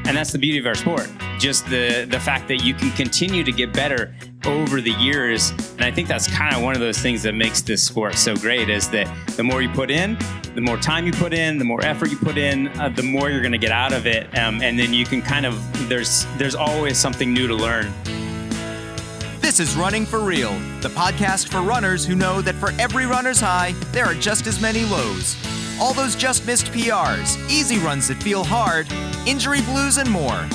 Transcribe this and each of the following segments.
And that's the beauty of our sport. Just the fact that you can continue to get better over the years. And I think that's kind of one of those things that makes this sport so great, is that the more you put in, the more time you put in, the more effort you put in, the more you're going to get out of it. And then you can kind of, there's always something new to learn. This is Running for Real, the podcast for runners who know that for every runner's high, there are just as many lows. All those just missed PRs, easy runs that feel hard, injury blues, and more.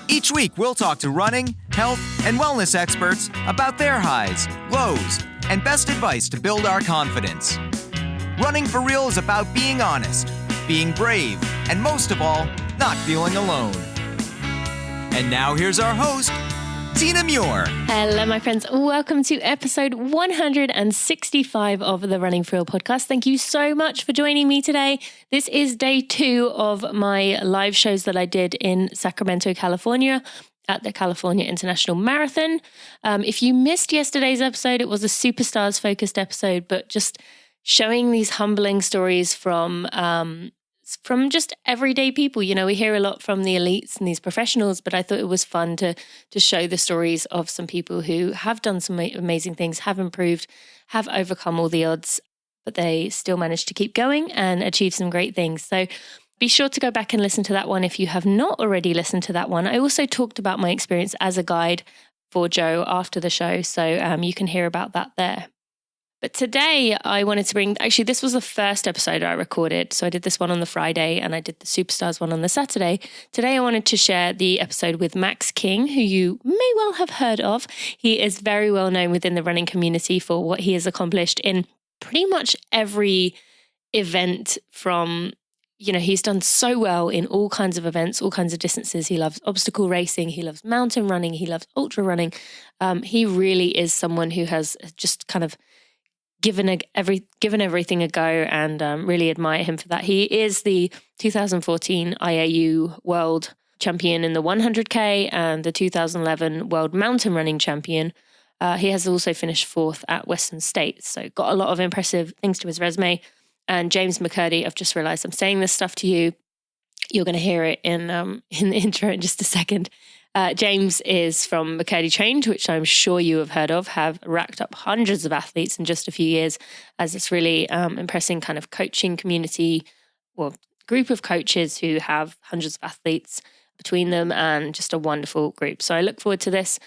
Each week, we'll talk to running, health, and wellness experts about their highs, lows, and best advice to build our confidence. Running for Real is about being honest, being brave, and most of all, not feeling alone. And now here's our host, Tina Muir. Hello, my friends. Welcome to episode 165 of the Running for Real podcast. Thank you so much for joining me today. This is day 2 of my live shows that I did in Sacramento, California at the California International Marathon. If you missed yesterday's episode, it was a superstars focused episode, but just showing these humbling stories from just everyday people. You know, we hear a lot from the elites and these professionals, but I thought it was fun to show the stories of some people who have done some amazing things, have improved, have overcome all the odds, but they still managed to keep going and achieve some great things. So be sure to go back and listen to that one if you have not already listened to that one. I also talked about my experience as a guide for Joe after the show, so you can hear about that there. But today I wanted to bring, actually this was the first episode I recorded. So I did this one on the Friday and I did the Superstars one on the Saturday. Today I wanted to share the episode with Max King, who you may well have heard of. He is very well known within the running community for what he has accomplished in pretty much every event from, you know, he's done so well in all kinds of events, all kinds of distances. He loves obstacle racing. He loves mountain running. He loves ultra running. He really is someone who has just kind of given everything a go, and really admire him for that. He is the 2014 IAU World Champion in the 100K and the 2011 World Mountain Running Champion. He has also finished 4th at Western States, so got a lot of impressive things to his resume. And James McKirdy, I've just realized I'm saying this stuff to you. You're going to hear it in the intro in just a second. James is from McKirdy Trained, which I'm sure you have heard of, have racked up hundreds of athletes in just a few years, as this really impressive kind of coaching community, well, group of coaches who have hundreds of athletes between them, and just a wonderful group. So I look forward to this.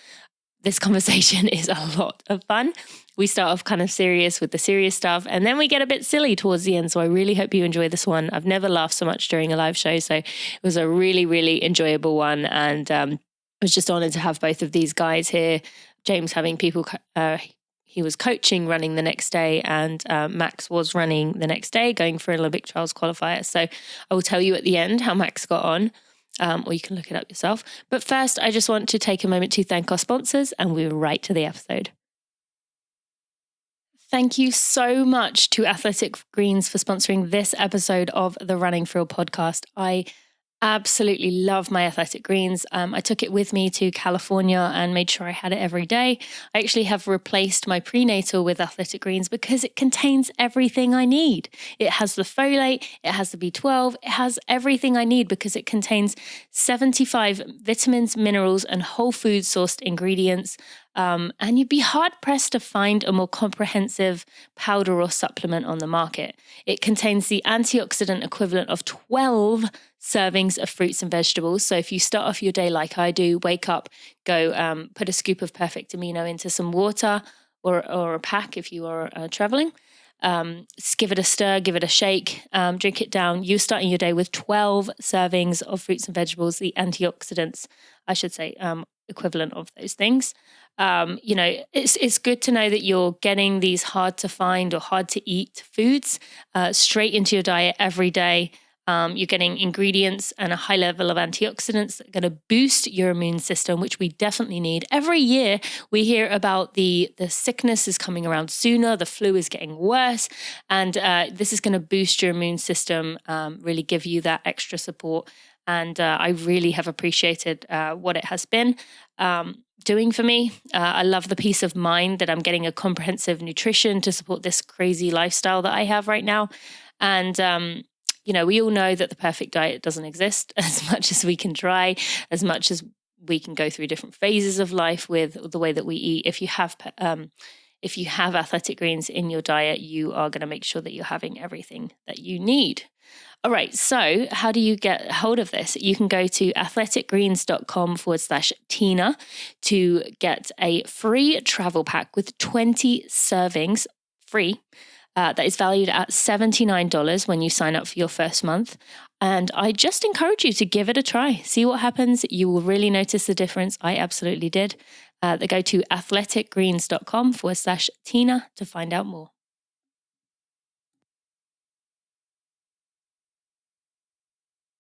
This conversation is a lot of fun. We start off kind of serious with the serious stuff, and then we get a bit silly towards the end. So I really hope you enjoy this one. I've never laughed so much during a live show, so it was a really, really enjoyable one. And I was just honored to have both of these guys here. James having people, he was coaching running the next day, and Max was running the next day, going for an Olympic Trials qualifier. So I will tell you at the end how Max got on, or you can look it up yourself. But first, I just want to take a moment to thank our sponsors, and we're right to the episode. Thank you so much to Athletic Greens for sponsoring this episode of the Running for Real podcast. I absolutely love my Athletic Greens. I took it with me to California and made sure I had it every day. I actually have replaced my prenatal with Athletic Greens because it contains everything I need. It has the folate, it has the B12, it has everything I need because it contains 75 vitamins, minerals, and whole food sourced ingredients. And you'd be hard-pressed to find a more comprehensive powder or supplement on the market. It contains the antioxidant equivalent of 12 servings of fruits and vegetables. So if you start off your day like I do, wake up, go put a scoop of Perfect Amino into some water or a pack if you are traveling. Give it a stir, give it a shake, drink it down. You're starting your day with 12 servings of fruits and vegetables, the antioxidants, I should say, equivalent of those things. You know, it's good to know that you're getting these hard to find or hard to eat foods straight into your diet every day. You're getting ingredients and a high level of antioxidants that are going to boost your immune system, which we definitely need. Every year we hear about the sickness is coming around sooner, the flu is getting worse, and this is going to boost your immune system, really give you that extra support. And I really have appreciated what it has been doing for me. I love the peace of mind that I'm getting a comprehensive nutrition to support this crazy lifestyle that I have right now. And we all know that the perfect diet doesn't exist. As much as we can try, as much as we can go through different phases of life with the way that we eat. If you have athletic greens in your diet, you are going to make sure that you're having everything that you need. All right, so how do you get hold of this? You can go to athleticgreens.com/Tina to get a free travel pack with 20 servings free. That is valued at $79 when you sign up for your first month. And I just encourage you to give it a try. See what happens. You will really notice the difference. I absolutely did. They go to athleticgreens.com/Tina to find out more.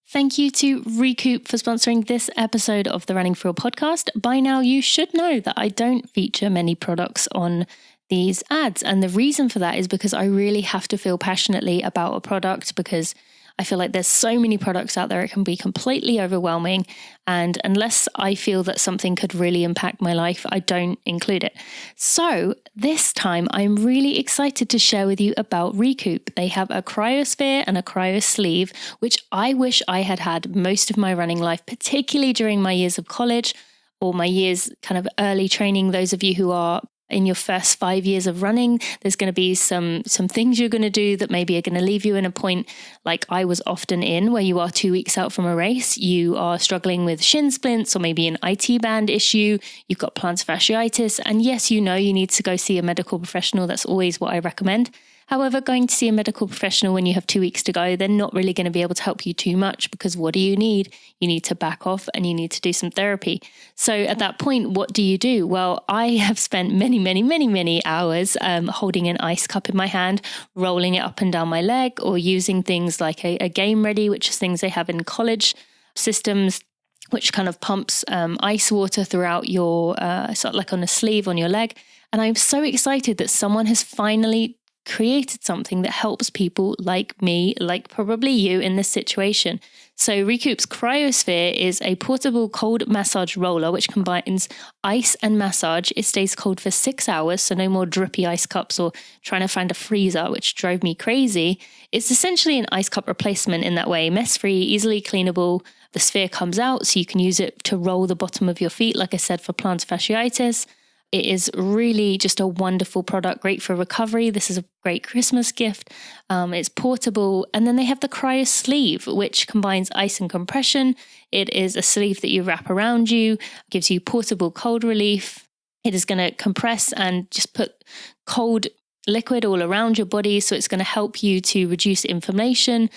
Thank you to Recoup for sponsoring this episode of the Running For Real podcast. By now, you should know that I don't feature many products on these ads. And the reason for that is because I really have to feel passionately about a product, because I feel like there's so many products out there, it can be completely overwhelming. And unless I feel that something could really impact my life, I don't include it. So this time, I'm really excited to share with you about Recoup. They have a cryosphere and a cryo sleeve, which I wish I had had most of my running life, particularly during my years of college or my years kind of early training. Those of you who are in your first 5 years of running, there's going to be some things you're going to do that maybe are going to leave you in a point like I was often in, where you are 2 weeks out from a race, you are struggling with shin splints or maybe an IT band issue, you've got plantar fasciitis, and yes, you need to go see a medical professional. That's always what I recommend. However, going to see a medical professional when you have 2 weeks to go, they're not really going to be able to help you too much, because what do you need? You need to back off and you need to do some therapy. So at that point, what do you do? Well, I have spent many hours holding an ice cup in my hand, rolling it up and down my leg, or using things like a Game Ready, which is things they have in college systems, which kind of pumps ice water throughout your, sort of like on a sleeve on your leg. And I'm so excited that someone has finally created something that helps people like me, like probably you in this situation. So Recoup's Cryosphere is a portable cold massage roller which combines ice and massage. It stays cold for 6 hours, so no more drippy ice cups or trying to find a freezer, which drove me crazy. It's essentially an ice cup replacement in that way, mess-free, easily cleanable. The sphere comes out so you can use it to roll the bottom of your feet, like I said, for plantar fasciitis. It is really just a wonderful product, great for recovery. This is a great Christmas gift. It's portable. And then they have the Cryo Sleeve, which combines ice and compression. It is a sleeve that you wrap around you, gives you portable cold relief. It is going to compress and just put cold liquid all around your body. So it's going to help you to reduce inflammation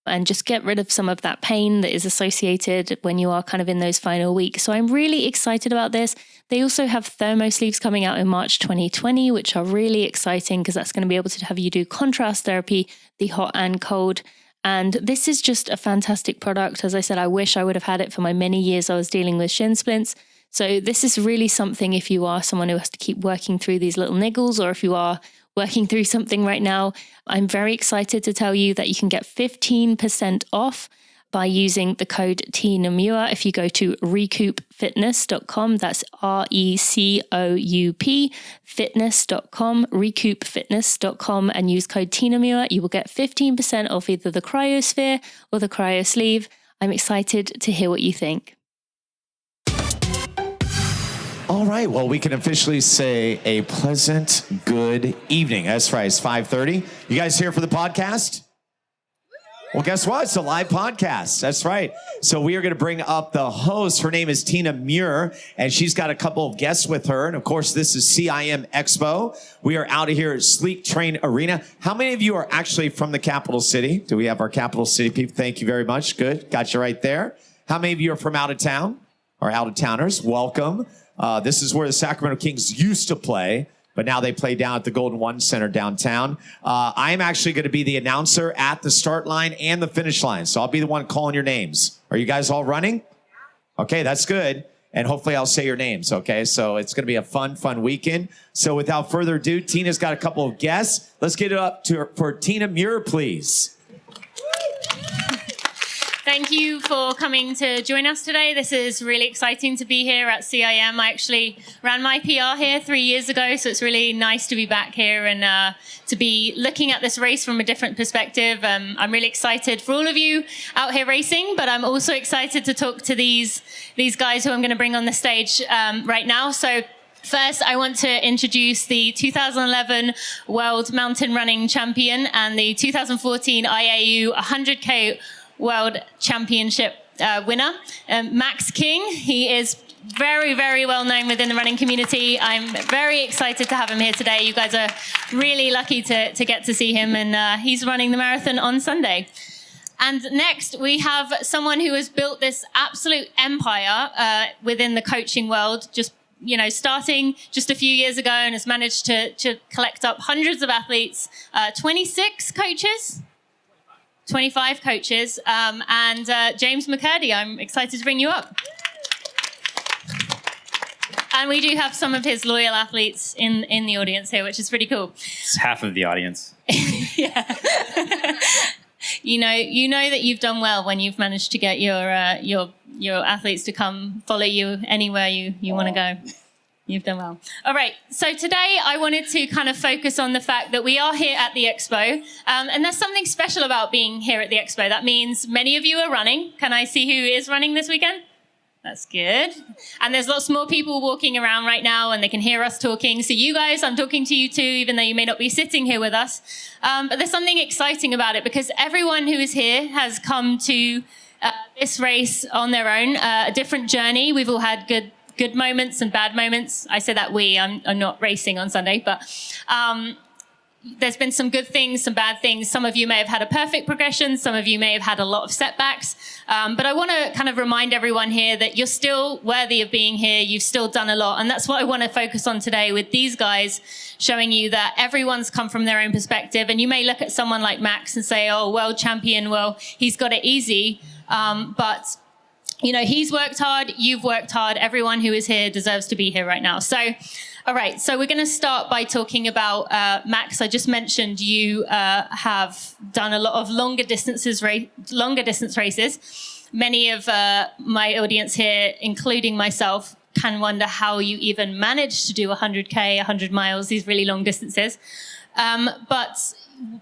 and just get rid of some of that pain that is associated when you are kind of in those final weeks. So I'm really excited about this. They also have thermo sleeves coming out in March 2020, which are really exciting because that's going to be able to have you do contrast therapy, the hot and cold. And this is just a fantastic product. As I said, I wish I would have had it for my many years I was dealing with shin splints. So this is really something if you are someone who has to keep working through these little niggles, or if you are working through something right now. I'm very excited to tell you that you can get 15% off by using the code TNAMUA if you go to recoupfitness.com. That's RECOUP fitness.com, recoupfitness.com, and use code TNAMUA. You will get 15% off either the Cryosphere or the Cryo Sleeve. I'm excited to hear what you think. All right, well, we can officially say a pleasant good evening. That's right, it's 5:30. You guys here for the podcast? Well, guess what? It's a live podcast. That's right. So we are going to bring up the host. Her name is Tina Muir, and she's got a couple of guests with her. And, of course, this is CIM Expo. We are out of here at Sleek Train Arena. How many of you are actually from the capital city? Do we have our capital city people? Thank you very much. Good. Got you right there. How many of you are from out of town or out-of-towners? Welcome. This is where the Sacramento Kings used to play, but now they play down at the Golden One Center downtown. I'm actually going to be the announcer at the start line and the finish line, so I'll be the one calling your names. Are you guys all running? Okay, that's good. And hopefully I'll say your names, okay? So it's going to be a fun weekend. So without further ado, Tina's got a couple of guests. Let's get it up to her, for Tina Muir, please. Thank you for coming to join us today. This is really exciting to be here at CIM. I actually ran my PR here 3 years ago, so it's really nice to be back here and to be looking at this race from a different perspective. I'm really excited for all of you out here racing, but I'm also excited to talk to these guys who I'm going to bring on the stage right now. So first, I want to introduce the 2011 World Mountain Running Champion and the 2014 IAU 100K World Championship winner, Max King. He is very, very well known within the running community. I'm very excited to have him here today. You guys are really lucky to get to see him, and he's running the marathon on Sunday. And next, we have someone who has built this absolute empire within the coaching world, just starting just a few years ago, and has managed to collect up hundreds of athletes, 26 coaches. 25 coaches, and James McKirdy, I'm excited to bring you up. And we do have some of his loyal athletes in the audience here, which is pretty cool. It's half of the audience. Yeah. You know that you've done well when you've managed to get your athletes to come follow you anywhere you want to go. You've done well. All right. So today I wanted to kind of focus on the fact that we are here at the Expo. And there's something special about being here at the Expo. That means many of you are running. Can I see who is running this weekend? That's good. And there's lots more people walking around right now, and they can hear us talking. So you guys, I'm talking to you too, even though you may not be sitting here with us. But there's something exciting about it, because everyone who is here has come to this race on their own, a different journey. We've all had good moments and bad moments. I say that I'm not racing on Sunday, but there's been some good things, some bad things. Some of you may have had a perfect progression. Some of you may have had a lot of setbacks. But I want to kind of remind everyone here that you're still worthy of being here. You've still done a lot. And that's what I want to focus on today with these guys, showing you that everyone's come from their own perspective. And you may look at someone like Max and say, oh, world champion, well, he's got it easy. But he's worked hard, you've worked hard. Everyone who is here deserves to be here right now. So, all right. So we're going to start by talking about Max. I just mentioned you have done a lot of longer distance races. Many of my audience here, including myself, can wonder how you even managed to do 100K, 100 miles, these really long distances. But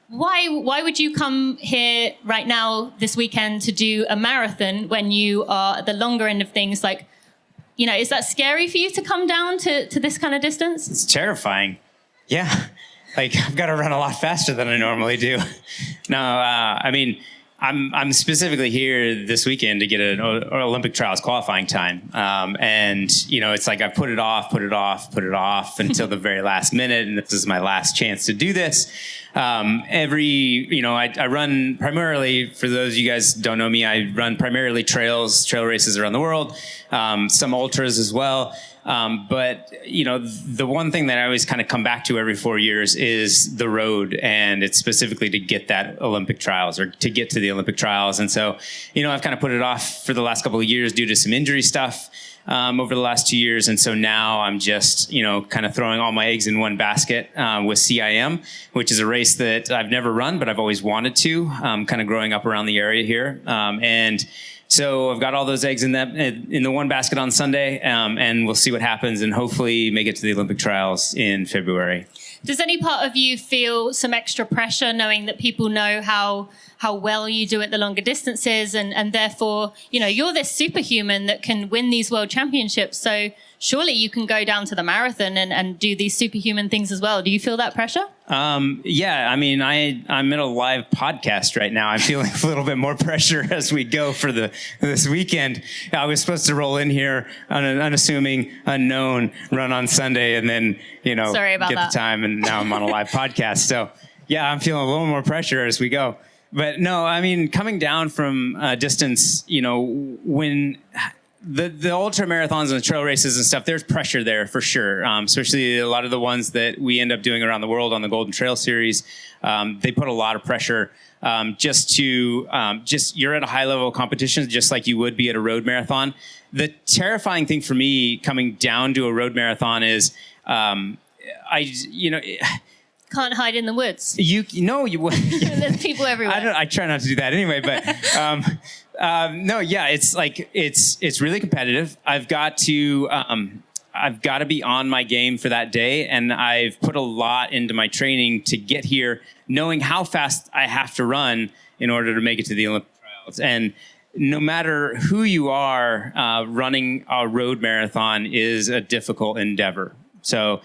why would you come here right now this weekend to do a marathon when you are at the longer end of things? Like, is that scary for you to come down to this kind of distance? It's terrifying. Yeah. Like, I've got to run a lot faster than I normally do. No, I'm specifically here this weekend to get an Olympic trials qualifying time. And it's like I put it off until the very last minute. And this is my last chance to do this. I run primarily, for those of you guys who don't know me, I run primarily trail races around the world, some ultras as well. But the one thing that I always kind of come back to every 4 years is the road, and it's specifically to get that Olympic trials or to get to the Olympic trials. And so, I've kind of put it off for the last couple of years due to some injury stuff. Over the last 2 years. And so now I'm just, kind of throwing all my eggs in one basket with CIM, which is a race that I've never run, but I've always wanted to, kind of growing up around the area here. And so I've got all those eggs in the one basket on Sunday, and we'll see what happens and hopefully make it to the Olympic trials in February. Does any part of you feel some extra pressure knowing that people know how well you do at the longer distances and therefore, you're this superhuman that can win these world championships. So surely you can go down to the marathon and do these superhuman things as well. Do you feel that pressure? Yeah, I'm in a live podcast right now. I'm feeling a little bit more pressure as we go for this weekend. I was supposed to roll in here on an unassuming, unknown run on Sunday and then, Sorry about get that. the time, and now I'm on a live podcast. So yeah, I'm feeling a little more pressure as we go. But no, coming down from distance, when the ultra marathons and the trail races and stuff, there's pressure there for sure. Especially a lot of the ones that we end up doing around the world on the Golden Trail Series. They put a lot of pressure you're at a high level of competition, just like you would be at a road marathon. The terrifying thing for me coming down to a road marathon is, can't hide in the woods. You would. There's people everywhere. I try not to do that anyway, but It's really competitive. I've got to be on my game for that day, and I've put a lot into my training to get here, knowing how fast I have to run in order to make it to the Olympic trials. And no matter who you are, running a road marathon is a difficult endeavor. So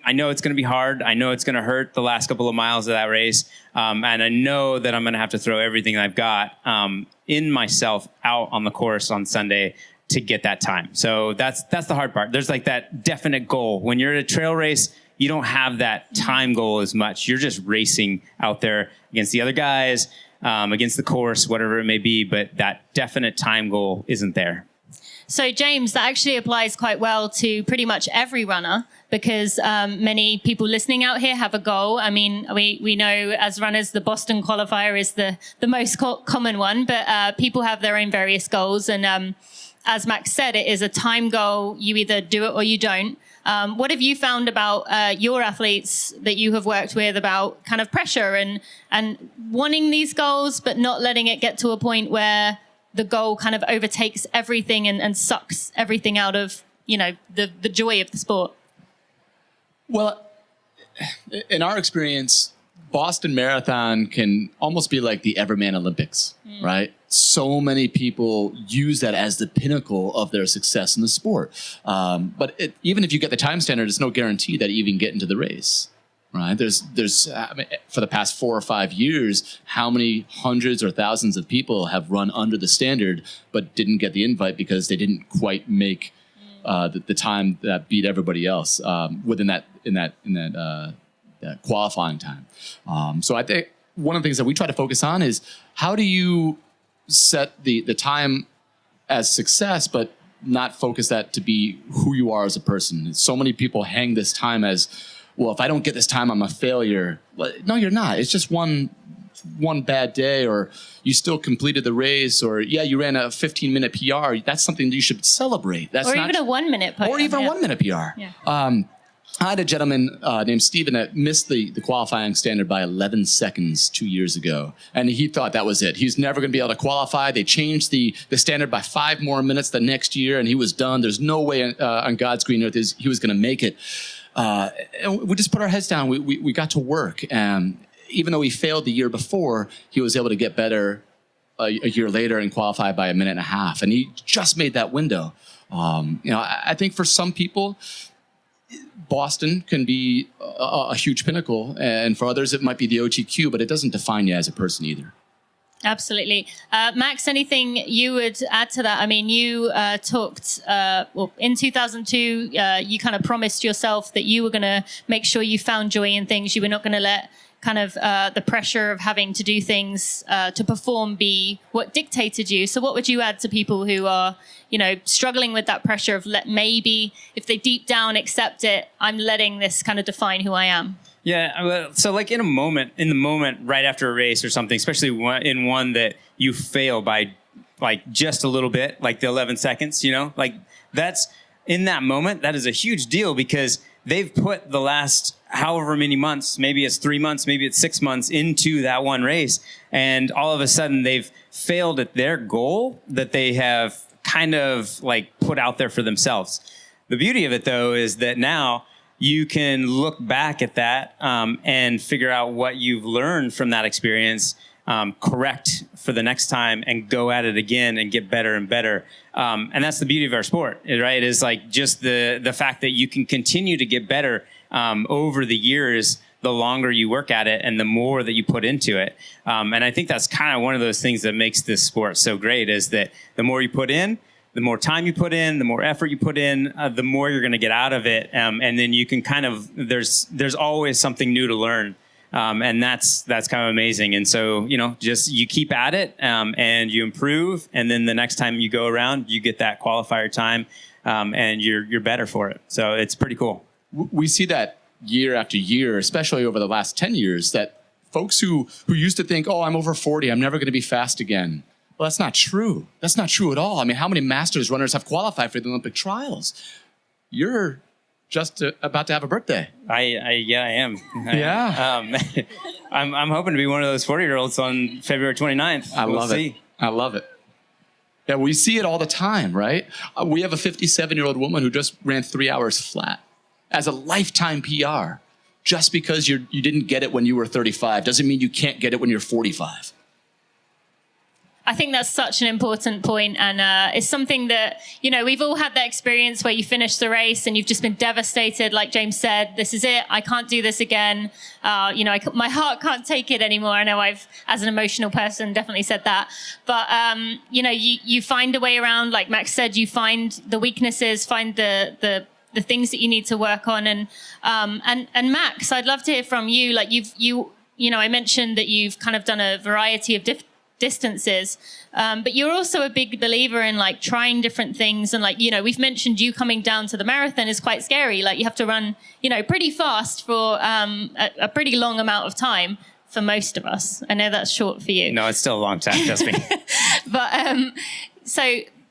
I know it's going to be hard. I know it's going to hurt the last couple of miles of that race. And I know that I'm going to have to throw everything I've got in myself out on the course on Sunday to get that time. So that's the hard part. There's like that definite goal. When you're at a trail race, you don't have that time goal as much. You're just racing out there against the other guys, against the course, whatever it may be. But that definite time goal isn't there. So, James, that actually applies quite well to pretty much every runner, because many people listening out here have a goal. I mean, we know as runners, the Boston qualifier is the most common one, but people have their own various goals. And as Max said, it is a time goal. You either do it or you don't. What have you found about your athletes that you have worked with about kind of pressure and wanting these goals, but not letting it get to a point where the goal kind of overtakes everything and sucks everything out of, the joy of the sport? Well, in our experience, Boston Marathon can almost be like the Everman Olympics, right? So many people use that as the pinnacle of their success in the sport. But even if you get the time standard, it's no guarantee that you even get into the race. Right. There's for the past 4 or 5 years, how many hundreds or thousands of people have run under the standard but didn't get the invite because they didn't quite make the time that beat everybody else within that qualifying time. So I think one of the things that we try to focus on is how do you set the time as success, but not focus that to be who you are as a person. So many people hang this time as, well, if I don't get this time, I'm a failure. No, you're not. It's just one bad day, or you still completed the race, or you ran a 15-minute PR. That's something that you should celebrate. Even a 1-minute PR. Or even a 1-minute PR. Yeah. I had a gentleman named Steven that missed the qualifying standard by 11 seconds 2 years ago. And he thought that was it. He's never going to be able to qualify. They changed the standard by 5 more minutes the next year, and he was done. There's no way on God's green earth he was going to make it. And we just put our heads down. We got to work. And even though he failed the year before, he was able to get better a year later and qualify by a minute and a half. And he just made that window. I think for some people, Boston can be a huge pinnacle. And for others, it might be the OTQ, but it doesn't define you as a person either. Absolutely. Max, anything you would add to that? I mean, you talked, in 2002, you kind of promised yourself that you were going to make sure you found joy in things. You were not going to let kind of the pressure of having to do things to perform be what dictated you. So what would you add to people who are, struggling with that pressure of maybe if they deep down accept it, I'm letting this kind of define who I am? Yeah, so like in the moment right after a race or something, especially in one that you fail by like just a little bit, like the 11 seconds, like that's in that moment, that is a huge deal because they've put the last however many months, maybe it's 3 months, maybe it's 6 months into that one race. And all of a sudden they've failed at their goal that they have kind of like put out there for themselves. The beauty of it though, is that now you can look back at that and figure out what you've learned from that experience, correct for the next time, and go at it again and get better and better. And that's the beauty of our sport, right? Is like just the fact that you can continue to get better over the years, the longer you work at it and the more that you put into it. And I think that's kind of one of those things that makes this sport so great, is that the more you put in, the more time you put in, the more effort you put in, the more you're going to get out of it. And then you can kind of, there's always something new to learn. And that's kind of amazing. And so, just you keep at it and you improve. And then the next time you go around, you get that qualifier time and you're better for it. So it's pretty cool. We see that year after year, especially over the last 10 years, that folks who used to think, I'm over 40, I'm never going to be fast again. Well, that's not true. That's not true at all. I mean, how many Masters runners have qualified for the Olympic trials? You're just about to have a birthday. I am. Yeah. I'm hoping to be one of those 40-year-olds on February 29th. I love it. Yeah, we see it all the time, right? We have a 57-year-old woman who just ran 3 hours flat as a lifetime PR. Just because you didn't get it when you were 35 doesn't mean you can't get it when you're 45. I think that's such an important point, and it's something that, we've all had that experience where you finish the race and you've just been devastated. Like James said, this is it. I can't do this again. My heart can't take it anymore. I know I've, as an emotional person, definitely said that. But, you find a way around. Like Max said, you find the weaknesses, find the things that you need to work on. And Max, I'd love to hear from you. Like I mentioned that you've kind of done a variety of distances, but you're also a big believer in like trying different things. And like, we've mentioned you coming down to the marathon is quite scary. Like you have to run, pretty fast for a pretty long amount of time for most of us. I know that's short for you. No, it's still a long time, trust me.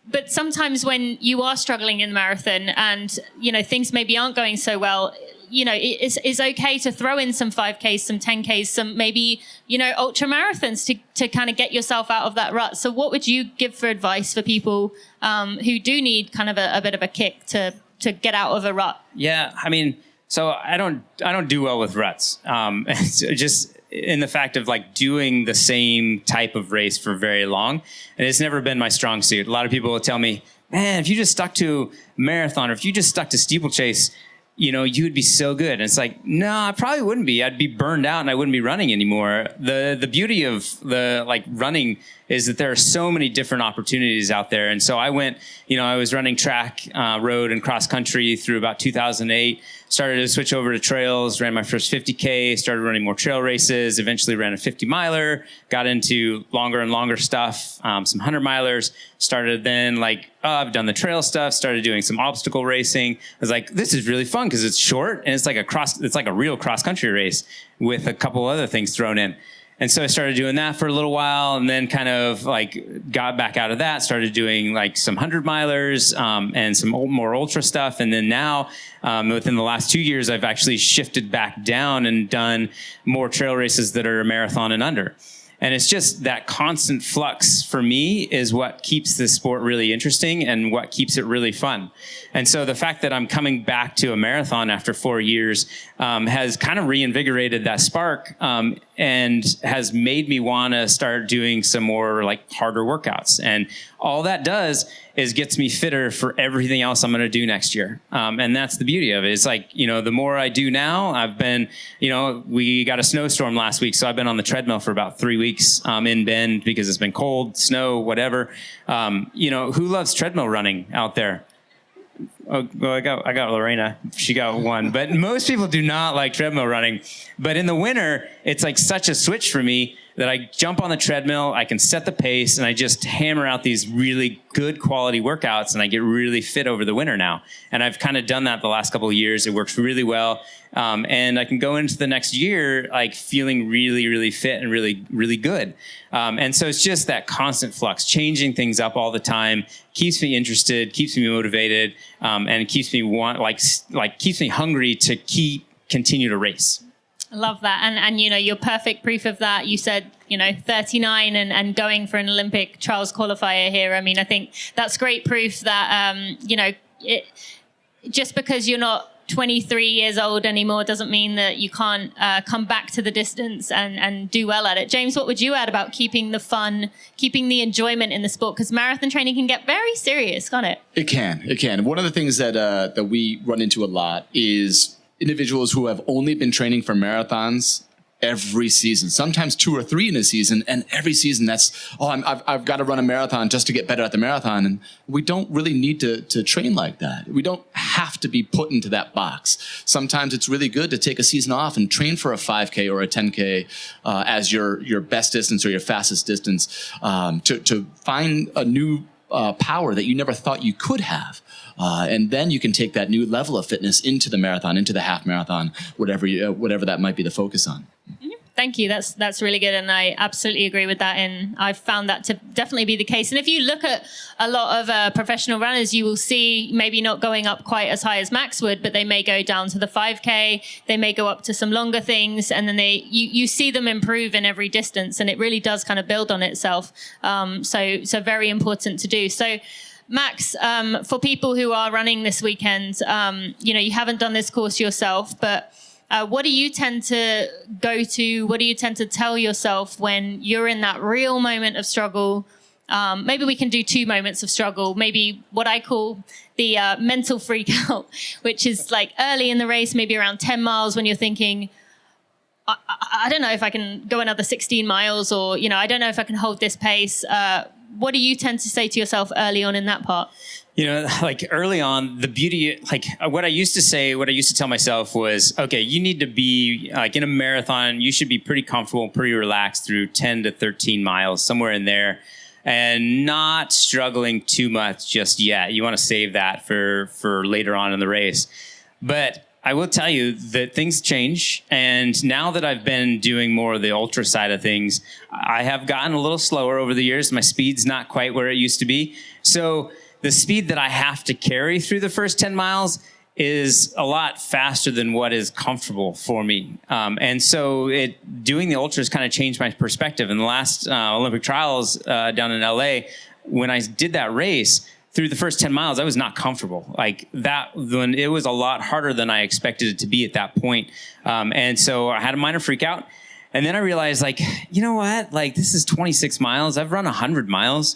But sometimes when you are struggling in the marathon and, things maybe aren't going so well, it's okay to throw in some 5Ks, some 10Ks, some maybe, ultra marathons to kind of get yourself out of that rut. So what would you give for advice for people who do need kind of a bit of a kick to get out of a rut? Yeah, I mean, so I don't do well with ruts. It's just in the fact of like doing the same type of race for very long. And it's never been my strong suit. A lot of people will tell me, man, if you just stuck to marathon or if you just stuck to steeplechase, you would be so good. And it's like, no, I probably wouldn't be. I'd be burned out and I wouldn't be running anymore. The beauty of the like running is that there are so many different opportunities out there. And so I went, I was running track, road and cross country through about 2008, started to switch over to trails, ran my first 50K, started running more trail races, eventually ran a 50 miler, got into longer and longer stuff, some 100 milers, started then I've done the trail stuff, started doing some obstacle racing. I was like, this is really fun because it's short and it's like a real cross country race with a couple other things thrown in. And so I started doing that for a little while and then kind of got back out of that, started doing some 100 milers and some more ultra stuff. And then now within the last 2 years, I've actually shifted back down and done more trail races that are a marathon and under. And it's just that constant flux for me is what keeps this sport really interesting and what keeps it really fun. And so the fact that I'm coming back to a marathon after 4 years has kind of reinvigorated that spark and has made me want to start doing some more harder workouts. And all that does is gets me fitter for everything else I'm going to do next year. And that's the beauty of it. It's the more I do now, I've been, we got a snowstorm last week. So I've been on the treadmill for about 3 weeks in Bend because it's been cold, snow, whatever. Who loves treadmill running out there? Oh, well, I got Lorena. She got one. But most people do not like treadmill running. But in the winter, it's such a switch for me that I jump on the treadmill, I can set the pace, and I just hammer out these really good quality workouts, and I get really fit over the winter now. And I've kind of done that the last couple of years. It works really well. And I can go into the next year feeling really, really fit and really, really good. And so it's just that constant flux, changing things up all the time, keeps me interested, keeps me motivated, and keeps me keeps me hungry to continue to race. I love that. And you're perfect proof of that. You said, 39 and going for an Olympic trials qualifier here. I mean, I think that's great proof that, just because you're not 23 years old anymore doesn't mean that you can't come back to the distance and do well at it. James, what would you add about keeping the fun, keeping the enjoyment in the sport? Because marathon training can get very serious, can't it? It can. One of the things that we run into a lot is individuals who have only been training for marathons every season, sometimes 2 or 3 in a season, and every season I've got to run a marathon just to get better at the marathon. And we don't really need to train like that. We don't have to be put into that box. Sometimes it's really good to take a season off and train for a 5K or a 10K as your best distance or your fastest distance to find a new power that you never thought you could have. And then you can take that new level of fitness into the marathon, into the half marathon, whatever that might be the focus on. Thank you. That's really good. And I absolutely agree with that. And I've found that to definitely be the case. And if you look at a lot of professional runners, you will see maybe not going up quite as high as Max would, but they may go down to the 5K. They may go up to some longer things. And then you see them improve in every distance. And it really does kind of build on itself. So very important to do. So Max, for people who are running this weekend, you haven't done this course yourself, but what do you tend to go to? What do you tend to tell yourself when you're in that real moment of struggle? Maybe we can do 2 moments of struggle. Maybe what I call the mental freak out, which is like early in the race, maybe around 10 miles when you're thinking, I don't know if I can go another 16 miles or, I don't know if I can hold this pace. What do you tend to say to yourself early on in that part? Like early on, the beauty, like what I used to tell myself was, okay, you need to be like in a marathon, you should be pretty comfortable, pretty relaxed through 10 to 13 miles, somewhere in there, and not struggling too much just yet. You want to save that for later on in the race. But I will tell you that things change. And now that I've been doing more of the ultra side of things, I have gotten a little slower over the years. My speed's not quite where it used to be. So the speed that I have to carry through the first 10 miles is a lot faster than what is comfortable for me. And so doing the ultras kind of changed my perspective. In the last Olympic trials down in LA, when I did that race, through the first 10 miles, I was not comfortable. Like that, when it was a lot harder than I expected it to be at that point. And so I had a minor freak out. And then I realized, like, you know what? Like, this is 26 miles. I've run 100 miles.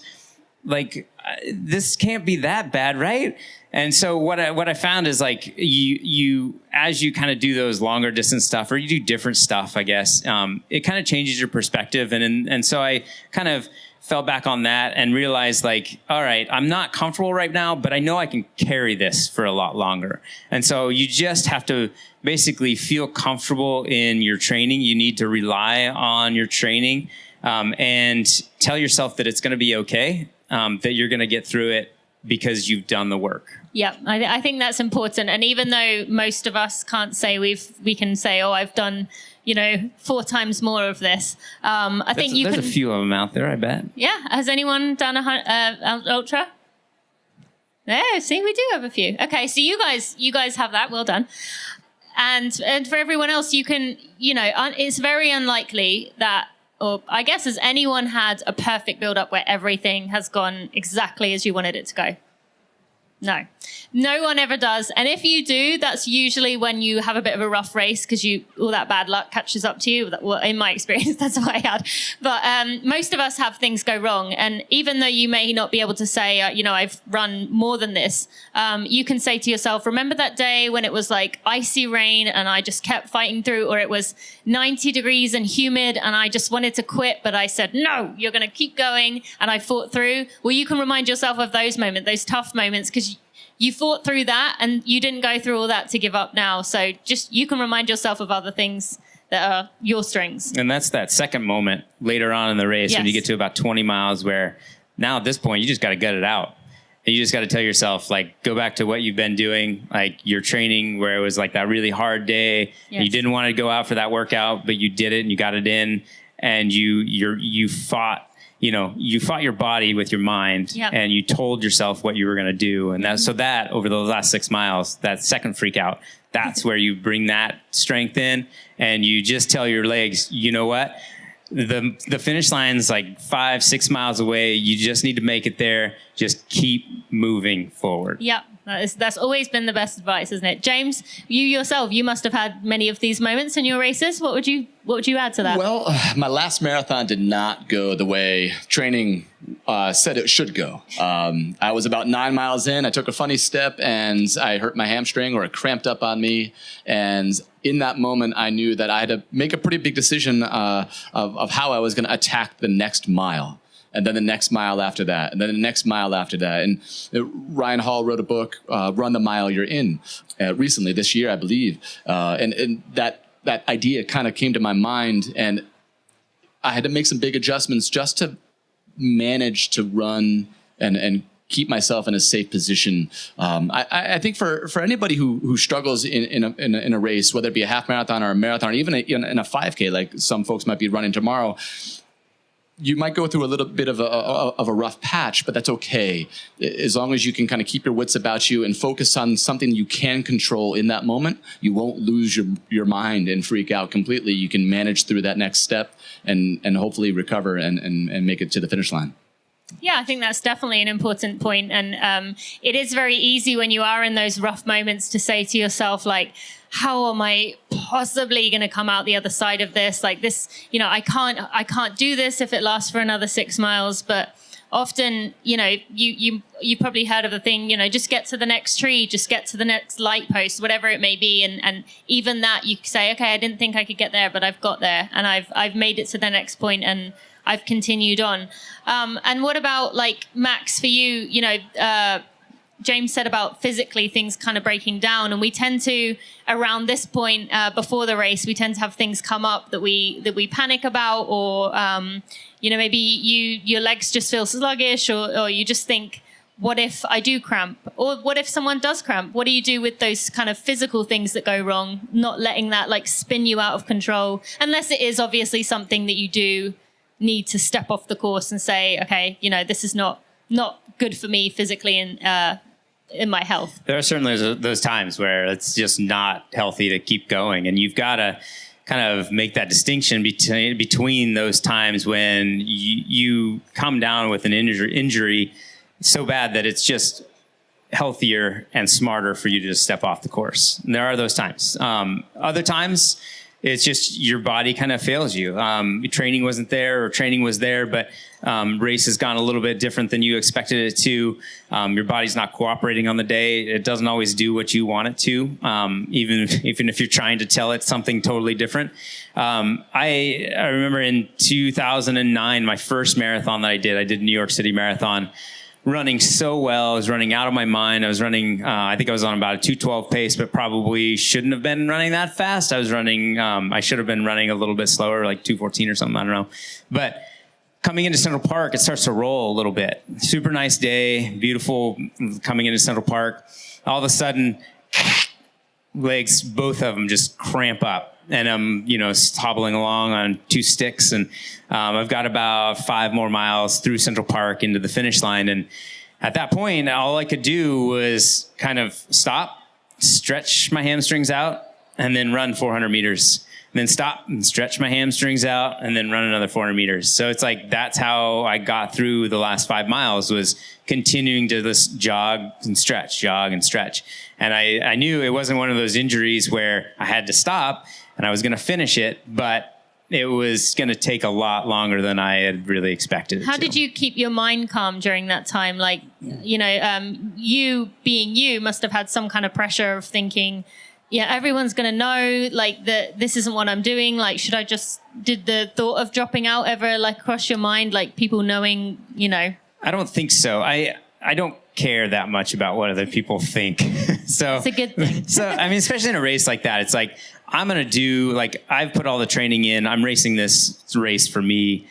Like, this can't be that bad, right? And so what I found is, like, you as you kind of do those longer distance stuff, or you do different stuff, I guess, it kind of changes your perspective. And so I kind of fell back on that and realized, like, all right, I'm not comfortable right now, but I know I can carry this for a lot longer. And so you just have to basically feel comfortable in your training. You need to rely on your training, and tell yourself that it's going to be okay, that you're going to get through it because you've done the work. Yeah, I think that's important. And even though most of us can't say we can say, oh, I've done 4 times more of this. I think there's a few of them out there, I bet. Yeah. Has anyone done a ultra? Yeah. See, we do have a few. Okay, so you guys have that. Well done. And for everyone else, you can, it's very unlikely that, or I guess, has anyone had a perfect build-up where everything has gone exactly as you wanted it to go? No one ever does. And if you do, that's usually when you have a bit of a rough race because all that bad luck catches up to you. Well, in my experience, that's what I had. But most of us have things go wrong. And even though you may not be able to say, I've run more than this, you can say to yourself, remember that day when it was like icy rain and I just kept fighting through, or it was 90 degrees and humid and I just wanted to quit, but I said, no, you're going to keep going. And I fought through. Well, you can remind yourself of those moments, those tough moments, because you fought through that and you didn't go through all that to give up now. So just you can remind yourself of other things that are your strengths. And that's that second moment later on in the race, yes, when you get to about 20 miles where now at this point you just got to gut it out. And you just got to tell yourself, like, go back to what you've been doing, like your training where it was like that really hard day. Yes. You didn't want to go out for that workout, but you did it and you got it in, and you fought. You fought your body with your mind, yep, and you told yourself what you were going to do. And so that over the last 6 miles, that second freak out, that's where you bring that strength in, and you just tell your legs, you know what? The finish line's like 5-6 miles away. You just need to make it there. Just keep moving forward. Yep. That's always been the best advice, isn't it? James, you yourself, you must have had many of these moments in your races. What would you add to that? Well, my last marathon did not go the way training said it should go. I was about 9 miles in. I took a funny step and I hurt my hamstring, or it cramped up on me. And in that moment, I knew that I had to make a pretty big decision of how I was going to attack the next mile. And then the next mile after that, and then the next mile after that. And Ryan Hall wrote a book, Run the Mile You're In, recently, this year, I believe. And that idea kind of came to my mind, and I had to make some big adjustments just to manage to run and keep myself in a safe position. I think for anybody who struggles in a race, whether it be a half marathon or a marathon, or even in a 5K, like some folks might be running tomorrow, you might go through a little bit of a rough patch, but that's okay. As long as you can kind of keep your wits about you and focus on something you can control in that moment, you won't lose your mind and freak out completely. You can manage through that next step and hopefully recover and make it to the finish line. Yeah, I think that's definitely an important point. And it is very easy when you are in those rough moments to say to yourself, like, how am I possibly going to come out the other side of this? Like this, I can't do this if it lasts for another 6 miles. But often, you probably heard of the thing, just get to the next tree, just get to the next light post, whatever it may be. And even that you say, okay, I didn't think I could get there, but I've got there and I've made it to the next point and I've continued on. And what about like Max for you, James said about physically things kind of breaking down, and we tend to around this point before the race, we tend to have things come up that we panic about, or maybe your legs just feel sluggish, or you just think, what if I do cramp, or what if someone does cramp? What do you do with those kind of physical things that go wrong? Not letting that like spin you out of control, unless it is obviously something that you do need to step off the course and say, okay, this is not good for me physically and in my health. There are certainly those times where it's just not healthy to keep going, and you've got to kind of make that distinction between those times when you come down with an injury so bad that it's just healthier and smarter for you to just step off the course. And there are those times. Other times, it's just your body kind of fails you. Training wasn't there, or training was there, but race has gone a little bit different than you expected it to. Your body's not cooperating on the day. It doesn't always do what you want it to, even if you're trying to tell it something totally different. I remember in 2009, my first marathon that I did New York City Marathon, running so well. I was running out of my mind. I was running, I think I was on about a 2:12 pace, but probably shouldn't have been running that fast. I was running, I should have been running a little bit slower, like 2:14 or something. I don't know. But coming into Central Park, it starts to roll a little bit. Super nice day, beautiful coming into Central Park. All of a sudden, legs, both of them just cramp up. And I'm, hobbling along on 2 sticks. And I've got about 5 more miles through Central Park into the finish line. And at that point, all I could do was kind of stop, stretch my hamstrings out, and then run 400 meters. And then stop and stretch my hamstrings out, and then run another 400 meters. So it's like, that's how I got through the last 5 miles, was continuing to just jog and stretch. And I knew it wasn't one of those injuries where I had to stop and I was going to finish it, but it was going to take a lot longer than I had really expected it to. How did you keep your mind calm during that time? Like, you being you must have had some kind of pressure of thinking, yeah, everyone's going to know, like, that this isn't what I'm doing. Like, did the thought of dropping out ever, like, cross your mind? Like, people knowing, I don't think so. I don't care that much about what other people think. So it's a good thing. So, especially in a race like that, it's like, I'm going to do, like, I've put all the training in. I'm racing this race for me,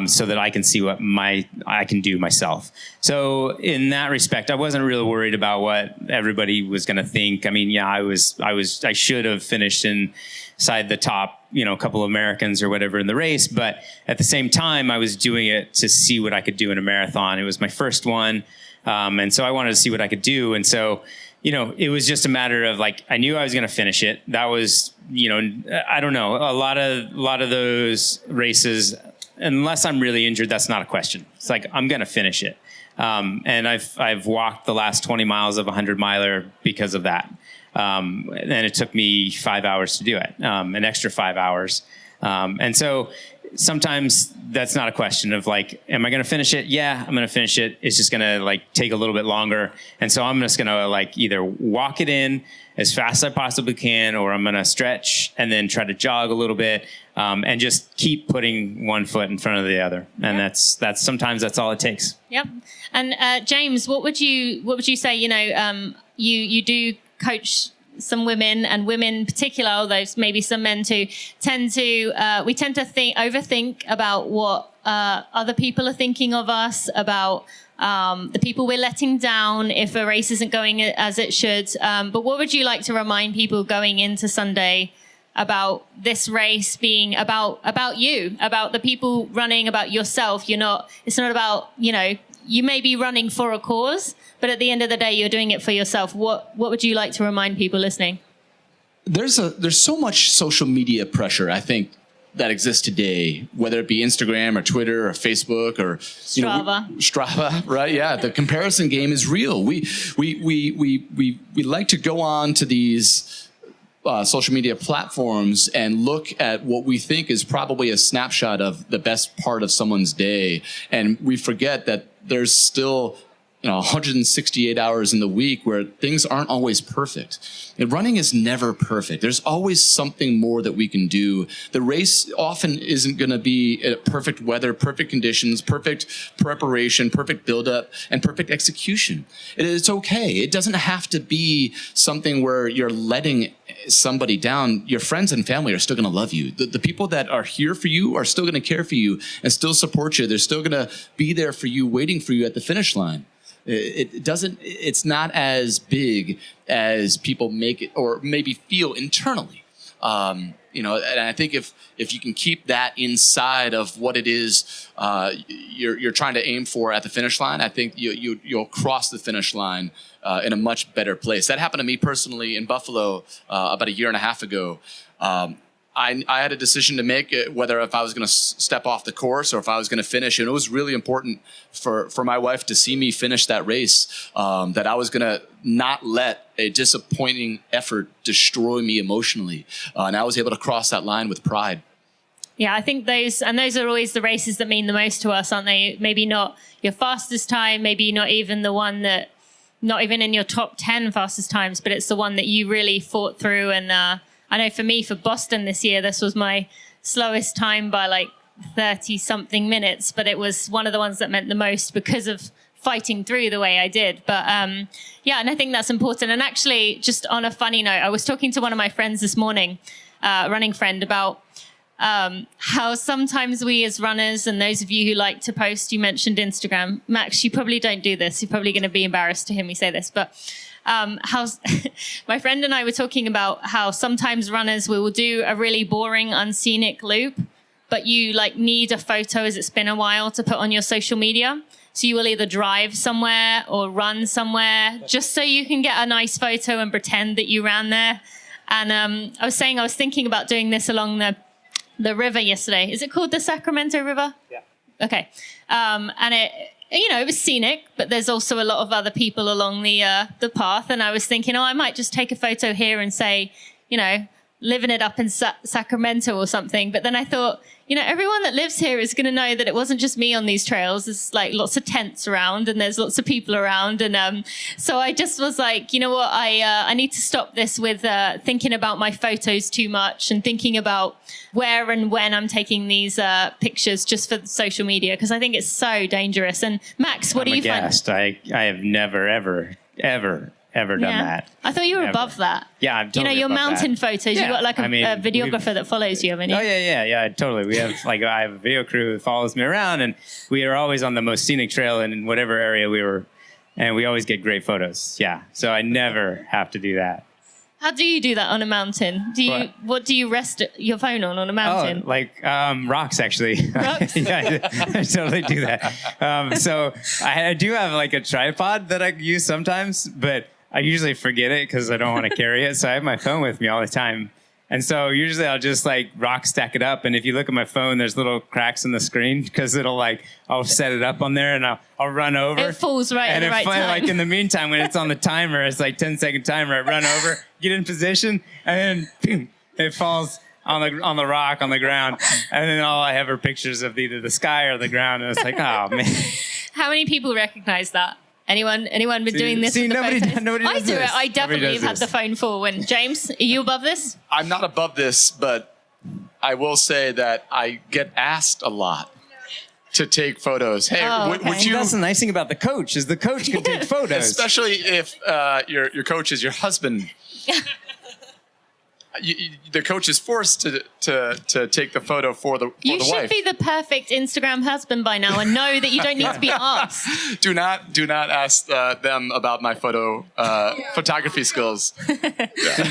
so that I can see what I can do myself. So in that respect, I wasn't really worried about what everybody was going to think. I should have finished inside the top, a couple of Americans or whatever in the race. But at the same time, I was doing it to see what I could do in a marathon. It was my first one. And so I wanted to see what I could do. And so, it was just a matter of, like, I knew I was going to finish it. That was, I don't know, a lot of those races, unless I'm really injured, that's not a question. It's like, I'm going to finish it. And I've walked the last 20 miles of a 100-miler because of that. And it took me 5 hours to do it, an extra 5 hours. And so sometimes that's not a question of, like, am I going to finish it? Yeah, I'm going to finish it. It's just going to, like, take a little bit longer. And so I'm just going to, like, either walk it in as fast as I possibly can, or I'm going to stretch and then try to jog a little bit, and just keep putting one foot in front of the other. And that's sometimes that's all it takes. Yep. And James, what would you say? You do coach some women, and women in particular, although maybe some men too, tend to overthink about what other people are thinking of us, about the people we're letting down if a race isn't going as it should. But what would you like to remind people going into Sunday about this race being about you, about the people running, about yourself? It's not about, you may be running for a cause, but at the end of the day, you're doing it for yourself. What would you like to remind people listening? There's so much social media pressure, I think, that exists today, whether it be Instagram or Twitter or Facebook or Strava, right? Yeah, the comparison game is real. We like to go on to these social media platforms and look at what we think is probably a snapshot of the best part of someone's day, and we forget that there's still 168 hours in the week where things aren't always perfect. And running is never perfect. There's always something more that we can do. The race often isn't going to be perfect weather, perfect conditions, perfect preparation, perfect buildup, and perfect execution. It's okay. It doesn't have to be something where you're letting somebody down. Your friends and family are still going to love you. The people that are here for you are still going to care for you and still support you. They're still going to be there for you, waiting for you at the finish line. It's not as big as people make it or maybe feel internally. And I think if you can keep that inside of what it is you're trying to aim for at the finish line, I think you'll cross the finish line in a much better place. That happened to me personally in Buffalo about a year and a half ago. I had a decision to make, whether if I was going to step off the course or if I was going to finish. And it was really important for my wife to see me finish that race, that I was going to not let a disappointing effort destroy me emotionally. And I was able to cross that line with pride. Yeah, I think those are always the races that mean the most to us, aren't they? Maybe not your fastest time, maybe not even the one that, not even in your top 10 fastest times, but it's the one that you really fought through. And I know for me, for Boston this year, this was my slowest time by like 30 something minutes, but it was one of the ones that meant the most because of fighting through the way I did. But and I think that's important. And actually, just on a funny note, I was talking to one of my friends this morning, running friend, about how sometimes we as runners, and those of you who like to post, you mentioned Instagram. Max, you probably don't do this. You're probably going to be embarrassed to hear me say this, but how my friend and I were talking about how sometimes runners will do a really boring, unscenic loop, but you need a photo as it's been a while to put on your social media. So you will either drive somewhere or run somewhere just so you can get a nice photo and pretend that you ran there. And I was thinking about doing this along the river yesterday. Is it called the Sacramento River? Yeah. Okay. And it was scenic, but there's also a lot of other people along the path. And I was thinking, I might just take a photo here and say, living it up in Sacramento or something. But then I thought, everyone that lives here is going to know that it wasn't just me on these trails. There's lots of tents around and there's lots of people around. And so I just was like, you know what, I need to stop this with thinking about my photos too much and thinking about where and when I'm taking these pictures just for social media, because I think it's so dangerous. And Max, what do you find? I have never, ever done that. I thought you were above that. Yeah, I'm totally your above mountain that. photos, you've got a videographer that follows you, haven't you? Oh, yeah, totally. We have I have a video crew that follows me around, and we are always on the most scenic trail in whatever area we were, and we always get great photos. Yeah, so I never have to do that. How do you do that on a mountain? What do you rest your phone on a mountain? Rocks, actually. Rocks? Yeah, I totally do that. So I do have a tripod that I use sometimes, but I usually forget it because I don't want to carry it. So I have my phone with me all the time. And so usually I'll just rock stack it up. And if you look at my phone, there's little cracks in the screen because I'll set it up on there and I'll run over. It falls right at the right time. In the meantime, when it's on the timer, it's 10-second timer. I run over, get in position, and then boom, it falls on the rock on the ground. And then all I have are pictures of either the sky or the ground. And it's oh man. How many people recognize that? Anyone been doing this? Nobody I do this. it. I definitely have had the phone full. James, are you above this? I'm not above this, but I will say that I get asked a lot to take photos. Hey, would you? That's the nice thing about the coach is the coach can take photos, especially if your coach is your husband. the coach is forced to take the photo for the You wife. should be the perfect Instagram husband by now and know that you don't need to be asked. Do not ask them about my photography skills.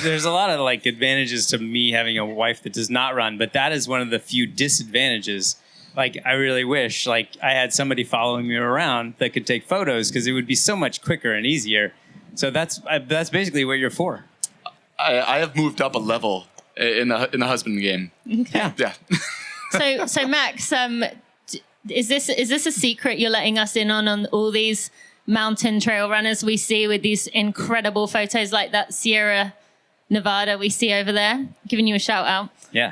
There's a lot of like advantages to me having a wife that does not run, but that is one of the few disadvantages. Like, I really wish like I had somebody following me around that could take photos, because it would be so much quicker and easier. So that's basically what you're for. I have moved up a level in the husband game. Okay. Yeah. So Max, is this a secret you're letting us in on all these mountain trail runners we see with these incredible photos like that Sierra Nevada we see over there? Giving you a shout out. Yeah.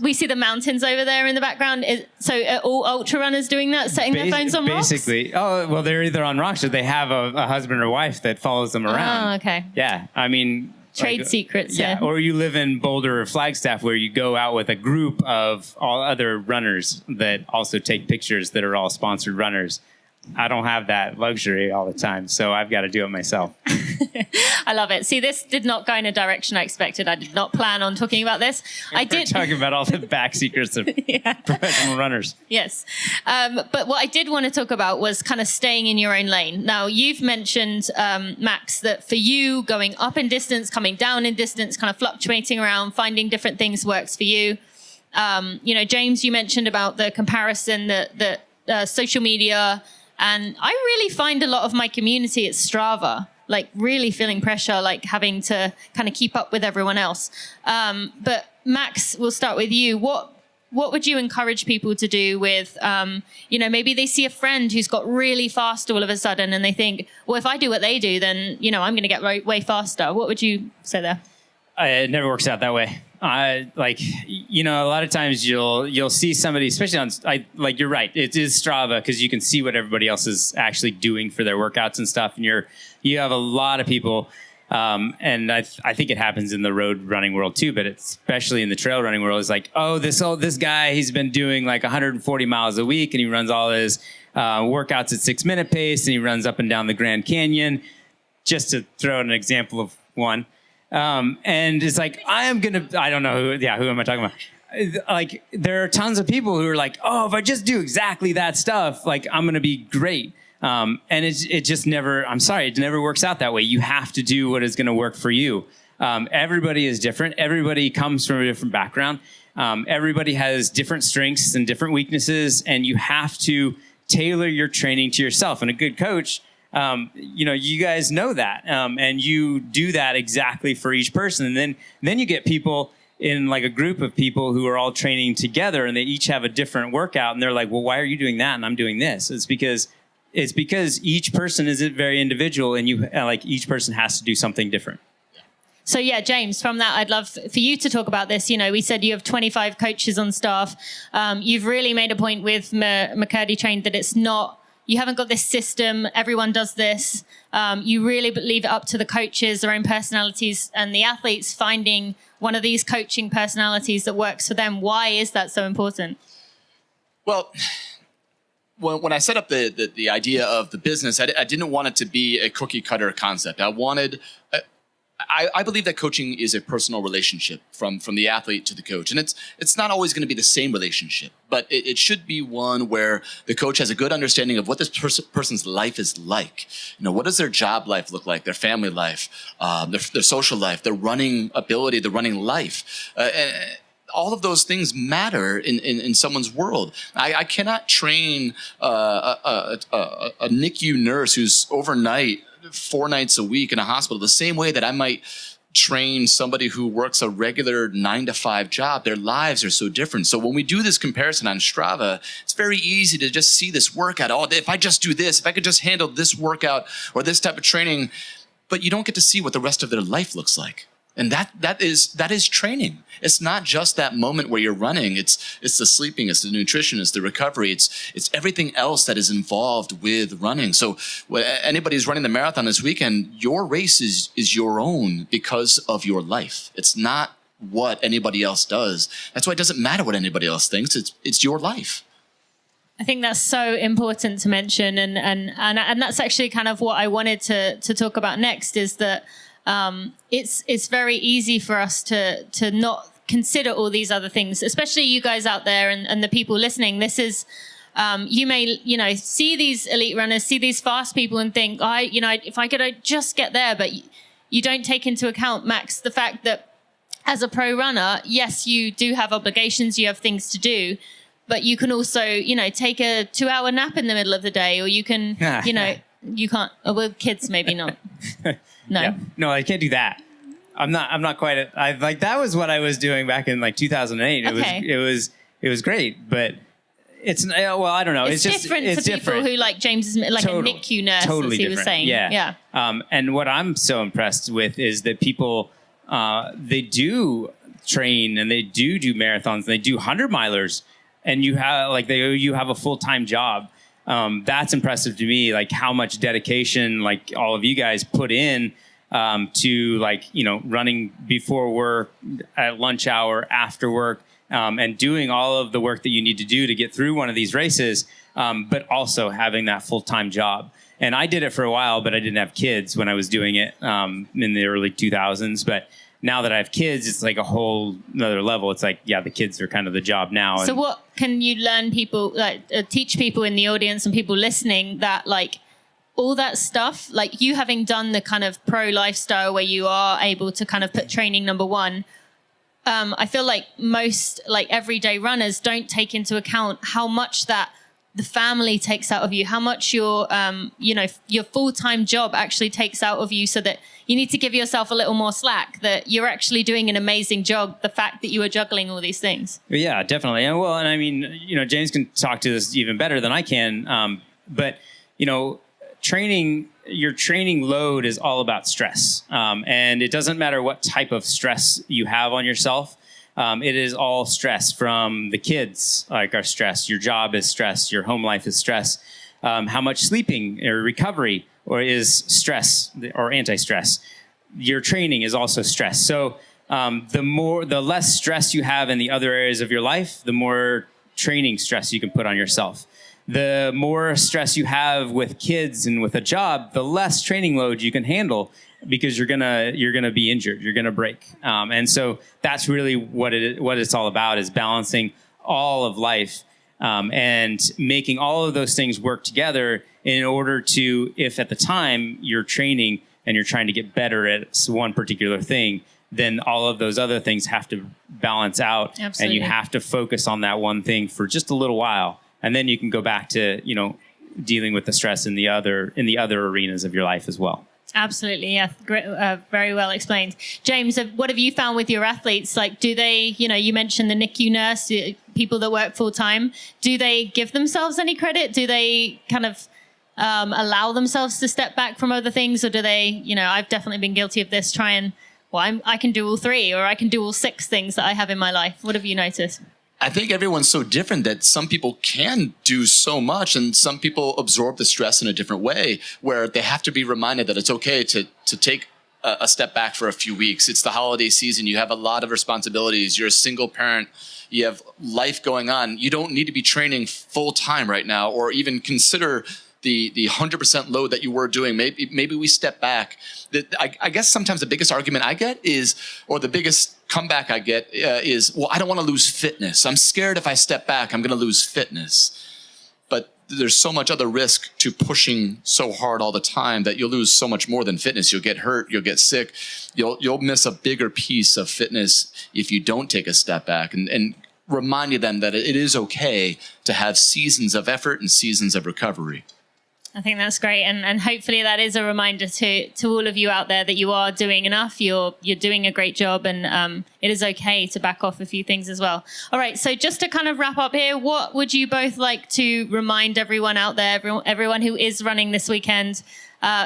We see the mountains over there in the background. So are all ultra runners doing that, setting their phones on rocks? Basically. Oh, well, they're either on rocks or they have a husband or wife that follows them around. Oh, okay. Yeah. I mean... Trade secrets. Yeah. Or you live in Boulder or Flagstaff, where you go out with a group of all other runners that also take pictures that are all sponsored runners. I don't have that luxury all the time, so I've got to do it myself. I love it. See, this did not go in a direction I expected. I did not plan on talking about this. We're talking about all the back secrets of professional runners. Yes. But what I did want to talk about was kind of staying in your own lane. Now, you've mentioned, Max, that for you, going up in distance, coming down in distance, kind of fluctuating around, finding different things works for you. James, you mentioned about the comparison that social media, and I really find a lot of my community at Strava, like really feeling pressure, like having to kind of keep up with everyone else. But Max, we'll start with you. What would you encourage people to do with, maybe they see a friend who's got really fast all of a sudden and they think, well, if I do what they do, then, I'm going to get way faster. What would you say there? It never works out that way. A lot of times you'll see somebody, especially you're right. It is Strava because you can see what everybody else is actually doing for their workouts and stuff. And you have a lot of people, and I think it happens in the road running world too, but especially in the trail running world, is like, oh, this guy, he's been doing like 140 miles a week, and he runs all his workouts at 6-minute pace, and he runs up and down the Grand Canyon. Just to throw an example of one. And it's like, I don't know who am I talking about? Like, there are tons of people who are like, oh, if I just do exactly that stuff, like, I'm going to be great. And it just never, I'm sorry, it never works out that way. You have to do what is going to work for you. Everybody is different. Everybody comes from a different background. Everybody has different strengths and different weaknesses, and you have to tailor your training to yourself. And a good coach, you guys know that, and you do that exactly for each person. And then you get people in like a group of people who are all training together, and they each have a different workout, and they're like, well, why are you doing that? And I'm doing this. It's because each person is very individual, and each person has to do something different. So yeah, James, from that, I'd love for you to talk about this. We said you have 25 coaches on staff. You've really made a point with McKirdy Trained that it's not, you haven't got this system, everyone does this. You really leave it up to the coaches, their own personalities, and the athletes finding one of these coaching personalities that works for them. Why is that so important? Well, when I set up the idea of the business, I didn't want it to be a cookie cutter concept. I believe that coaching is a personal relationship from the athlete to the coach. And it's not always going to be the same relationship, but it should be one where the coach has a good understanding of what this person's life is like. What does their job life look like, their family life, their social life, their running ability, their running life. All of those things matter in someone's world. I cannot train a NICU nurse who's overnight 4 nights a week in a hospital the same way that I might train somebody who works a regular 9-to-5 job. Their lives are so different. So when we do this comparison on Strava, it's very easy to just see this workout. Oh, if I just do this, if I could just handle this workout or this type of training, but you don't get to see what the rest of their life looks like. And that is training. It's not just that moment where you're running. It's the sleeping, it's the nutrition, it's the recovery, it's everything else that is involved with running. So anybody who's running the marathon this weekend, your race is your own because of your life. It's not what anybody else does. That's why it doesn't matter what anybody else thinks. It's your life. I think that's so important to mention, and that's actually kind of what I wanted to talk about next. Is that it's very easy for us to not consider all these other things, especially you guys out there and the people listening. This is, you may, see these elite runners, see these fast people and think, if I could just get there, but you don't take into account, Max, the fact that as a pro runner, yes, you do have obligations, you have things to do, but you can also, take a 2-hour nap in the middle of the day, or you can, you can't, with kids, maybe not. No. Yeah. No, I can't do that. I'm not quite that was what I was doing back in 2008. Okay. It was great, but it's, well, I don't know. It's just different to people who like James is like a NICU nurse, totally as he different. was saying. Yeah. And what I'm so impressed with is that people, they do train and they do marathons and they do 100-milers, and you have a full-time job. That's impressive to me, like how much dedication like all of you guys put in to running before work, at lunch hour, after work, and doing all of the work that you need to do to get through one of these races, but also having that full-time job. And I did it for a while, but I didn't have kids when I was doing it in the early 2000s. But now that I have kids, it's like a whole another level. It's like, the kids are kind of the job now. So what can you teach people in the audience and people listening that all that stuff, like you having done the kind of pro lifestyle where you are able to kind of put training number one, I feel like most everyday runners don't take into account how much that the family takes out of you, how much your full-time job actually takes out of you, so that you need to give yourself a little more slack, that you're actually doing an amazing job, the fact that you are juggling all these things. Yeah, definitely. And well, and I mean, James can talk to this even better than I can. But, your training load is all about stress. And it doesn't matter what type of stress you have on yourself. It is all stress from the kids, are stress. Your job is stress. Your home life is stress. How much sleeping or recovery or is stress or anti-stress. Your training is also stress. So the less stress you have in the other areas of your life, the more training stress you can put on yourself. The more stress you have with kids and with a job, the less training load you can handle, because you're gonna be injured, you're gonna break, and so that's really what it's all about, is balancing all of life and making all of those things work together in order to, if at the time you're training and you're trying to get better at one particular thing, then all of those other things have to balance out. Absolutely. And you have to focus on that one thing for just a little while, and then you can go back to dealing with the stress in the other arenas of your life as well. Absolutely, yeah, great, very well explained. James, what have you found with your athletes? Like, do they, you mentioned the NICU nurse, people that work full time, do they give themselves any credit? Do they kind of allow themselves to step back from other things, or do they, I've definitely been guilty of this, I can do all 3, or I can do all 6 things that I have in my life. What have you noticed? I think everyone's so different that some people can do so much, and some people absorb the stress in a different way, where they have to be reminded that it's okay to take a step back for a few weeks. It's the holiday season. You have a lot of responsibilities. You're a single parent. You have life going on. You don't need to be training full time right now, or even consider the 100% load that you were doing. Maybe we step back. I guess sometimes the biggest argument I get is, or the biggest comeback I get is, well, I don't want to lose fitness. I'm scared if I step back, I'm going to lose fitness. But there's so much other risk to pushing so hard all the time that you'll lose so much more than fitness. You'll get hurt, you'll get sick, you'll miss a bigger piece of fitness if you don't take a step back, and reminding them that it is okay to have seasons of effort and seasons of recovery. I think that's great, and hopefully that is a reminder to all of you out there that you are doing enough. You're doing a great job, and it is okay to back off a few things as well. All right, so just to kind of wrap up here, what would you both like to remind everyone out there, everyone who is running this weekend,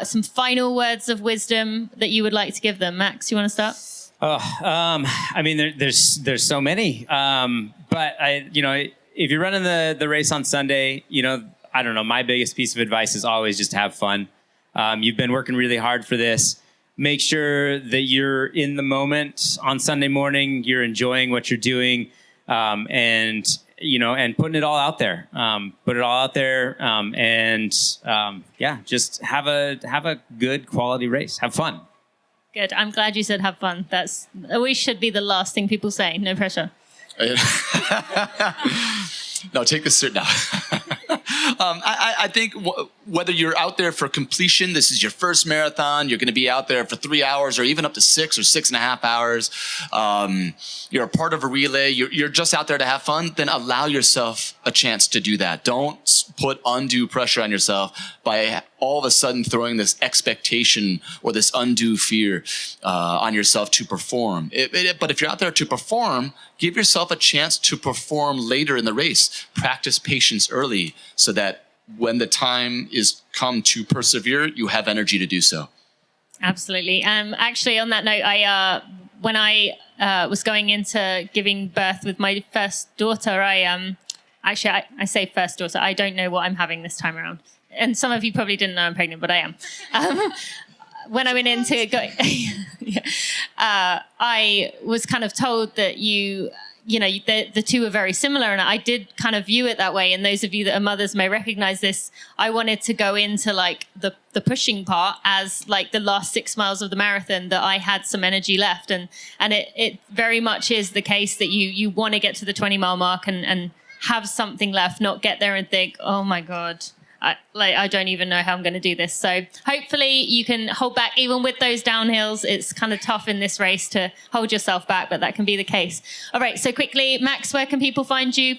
some final words of wisdom that you would like to give them? Max, you want to start? I mean, there's so many, but if you're running the race on Sunday, I don't know, my biggest piece of advice is always just have fun. You've been working really hard for this. Make sure that you're in the moment on Sunday morning, you're enjoying what you're doing, and putting it all out there. Put it all out there, just have a good quality race. Have fun. Good. I'm glad you said have fun. That's always should be the last thing people say. No pressure. No, take this now. I think whether you're out there for completion, this is your first marathon, you're going to be out there for 3 hours or even up to 6 or 6.5 hours. You're a part of a relay. You're just out there to have fun. Then allow yourself a chance to do that. Don't put undue pressure on yourself by all of a sudden throwing this expectation or this undue fear on yourself to perform. But if you're out there to perform, give yourself a chance to perform later in the race. Practice patience early so that when the time is come to persevere, you have energy to do so. Absolutely. Actually, on that note, when I was going into giving birth with my first daughter, I say first daughter. I don't know what I'm having this time around. And some of you probably didn't know I'm pregnant, but I am. When I went into I was kind of told that the two are very similar, and I did kind of view it that way. And those of you that are mothers may recognize this. I wanted to go into like the pushing part as like the last 6 miles of the marathon, that I had some energy left, and it very much is the case that you want to get to the 20-mile mark and have something left, not get there and think, oh my God, I don't even know how I'm going to do this. So hopefully you can hold back even with those downhills. It's kind of tough in this race to hold yourself back, but that can be the case. All right. So quickly, Max, where can people find you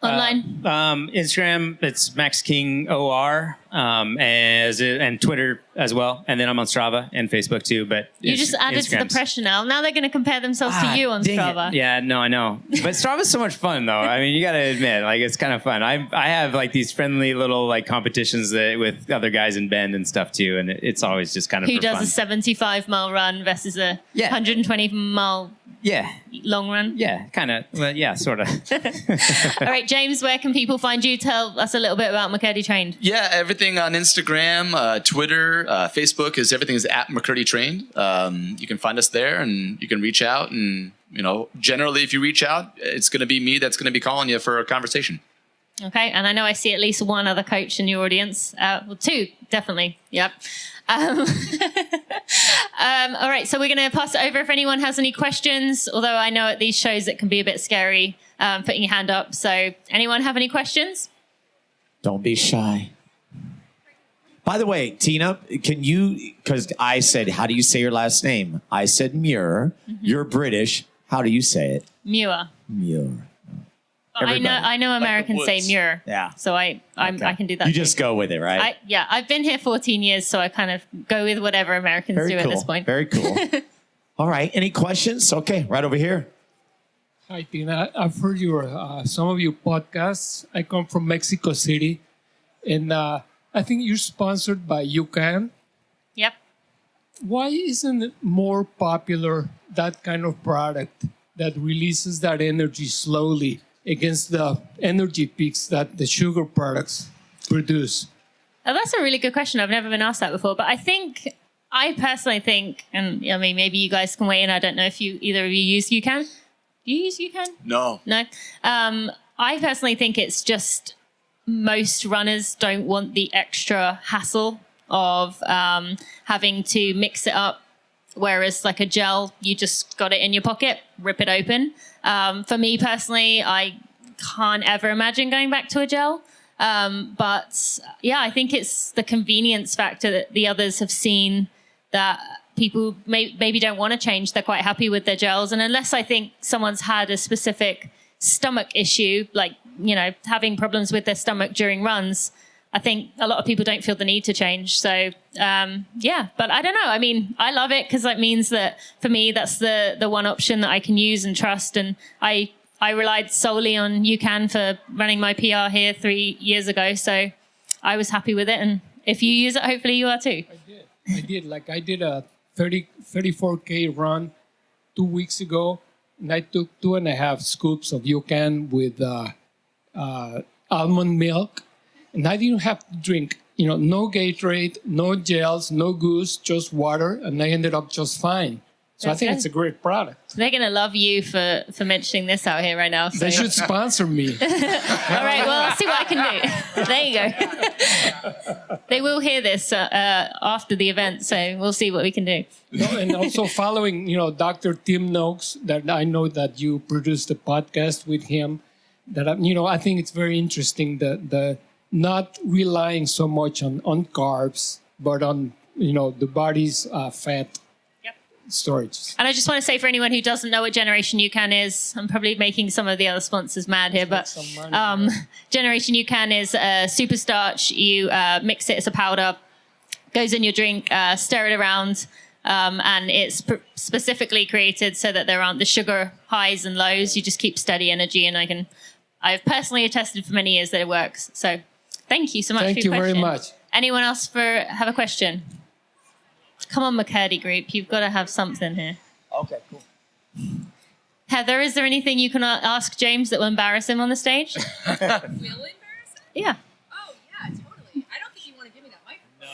online? Instagram, it's MaxKingOR, and Twitter as well. And then I'm on Strava and Facebook too. But you just added to the pressure now. Now they're going to compare themselves to you on Strava. Yeah, no, I know. But Strava's so much fun though. I mean, you got to admit, like, it's kind of fun. I have like these friendly little like competitions with other guys in Bend and stuff too. And it's always just kind of Who does fun. a 75-mile run versus a 120-mile long run? Yeah, kind of. Well, yeah, sort of. All right, James, where can people find you? Tell us a little bit about McKirdy Trained. Yeah, everything on Instagram, Twitter, Facebook everything is at McKirdy Trained. You can find us there, and you can reach out. And generally, if you reach out, it's going to be me that's going to be calling you for a conversation. Okay, and I know I see at least one other coach in your audience. Well, two, definitely. Yep. All right, so we're going to pass it over if anyone has any questions, although I know at these shows it can be a bit scary putting your hand up. So anyone have any questions? Don't be shy. By the way, Tina, can you, because I said, how do you say your last name? I said Muir. Mm-hmm. You're British. How do you say it? Muir. Muir. I know Americans say Muir. Yeah. So I can do that. You just go with it, right? I've been here 14 years, so I kind of go with whatever Americans Very do cool. at this point. Very cool. All right. Any questions? Okay, right over here. Hi, Tina. I've heard some of your podcasts. I come from Mexico City, and I think you're sponsored by UCAN. Yep. Why isn't it more popular, that kind of product that releases that energy slowly against the energy peaks that the sugar products produce? Oh, that's a really good question. I've never been asked that before. But I personally think, and I mean, maybe you guys can weigh in. I don't know if either of you use UCAN. Do you use UCAN? No. No. I personally think it's just most runners don't want the extra hassle of having to mix it up. Whereas like a gel, you just got it in your pocket, rip it open. For me personally, I can't ever imagine going back to a gel. But yeah, I think it's the convenience factor that the others have seen that people maybe don't want to change. They're quite happy with their gels. And unless I think someone's had a specific stomach issue, like, having problems with their stomach during runs, I think a lot of people don't feel the need to change. So, but I don't know. I mean, I love it because that means that for me, that's the one option that I can use and trust. And I relied solely on UCAN for running my PR here 3 years ago. So I was happy with it. And if you use it, hopefully you are too. I did a 34K run 2 weeks ago. And I took 2.5 scoops of UCAN with almond milk. And I didn't have to drink, no Gatorade, no gels, no goose, just water. And I ended up just fine. So I think it's a great product. They're going to love you for mentioning this out here right now. So. They should sponsor me. All right, well, I'll see what I can do. There you go. They will hear this after the event, so we'll see what we can do. And also following, Dr. Tim Noakes, that I know that you produced a podcast with him. That I think it's very interesting the not relying so much on carbs, but on the body's fat storage. And I just want to say for anyone who doesn't know what Generation UCAN is, I'm probably making some of the other sponsors mad here, but Generation UCAN is a super starch. You mix it as a powder, goes in your drink, stir it around, and it's specifically created so that there aren't the sugar highs and lows. You just keep steady energy, and I've personally attested for many years that it works. So thank you so much for your question. Thank you very much. Anyone else have a question? Come on, McKirdy group. You've got to have something here. Okay, cool. Heather, is there anything you can ask James that will embarrass him on the stage? Will embarrass him? Yeah. Oh, yeah, totally. I don't think you want to give me that microphone. No.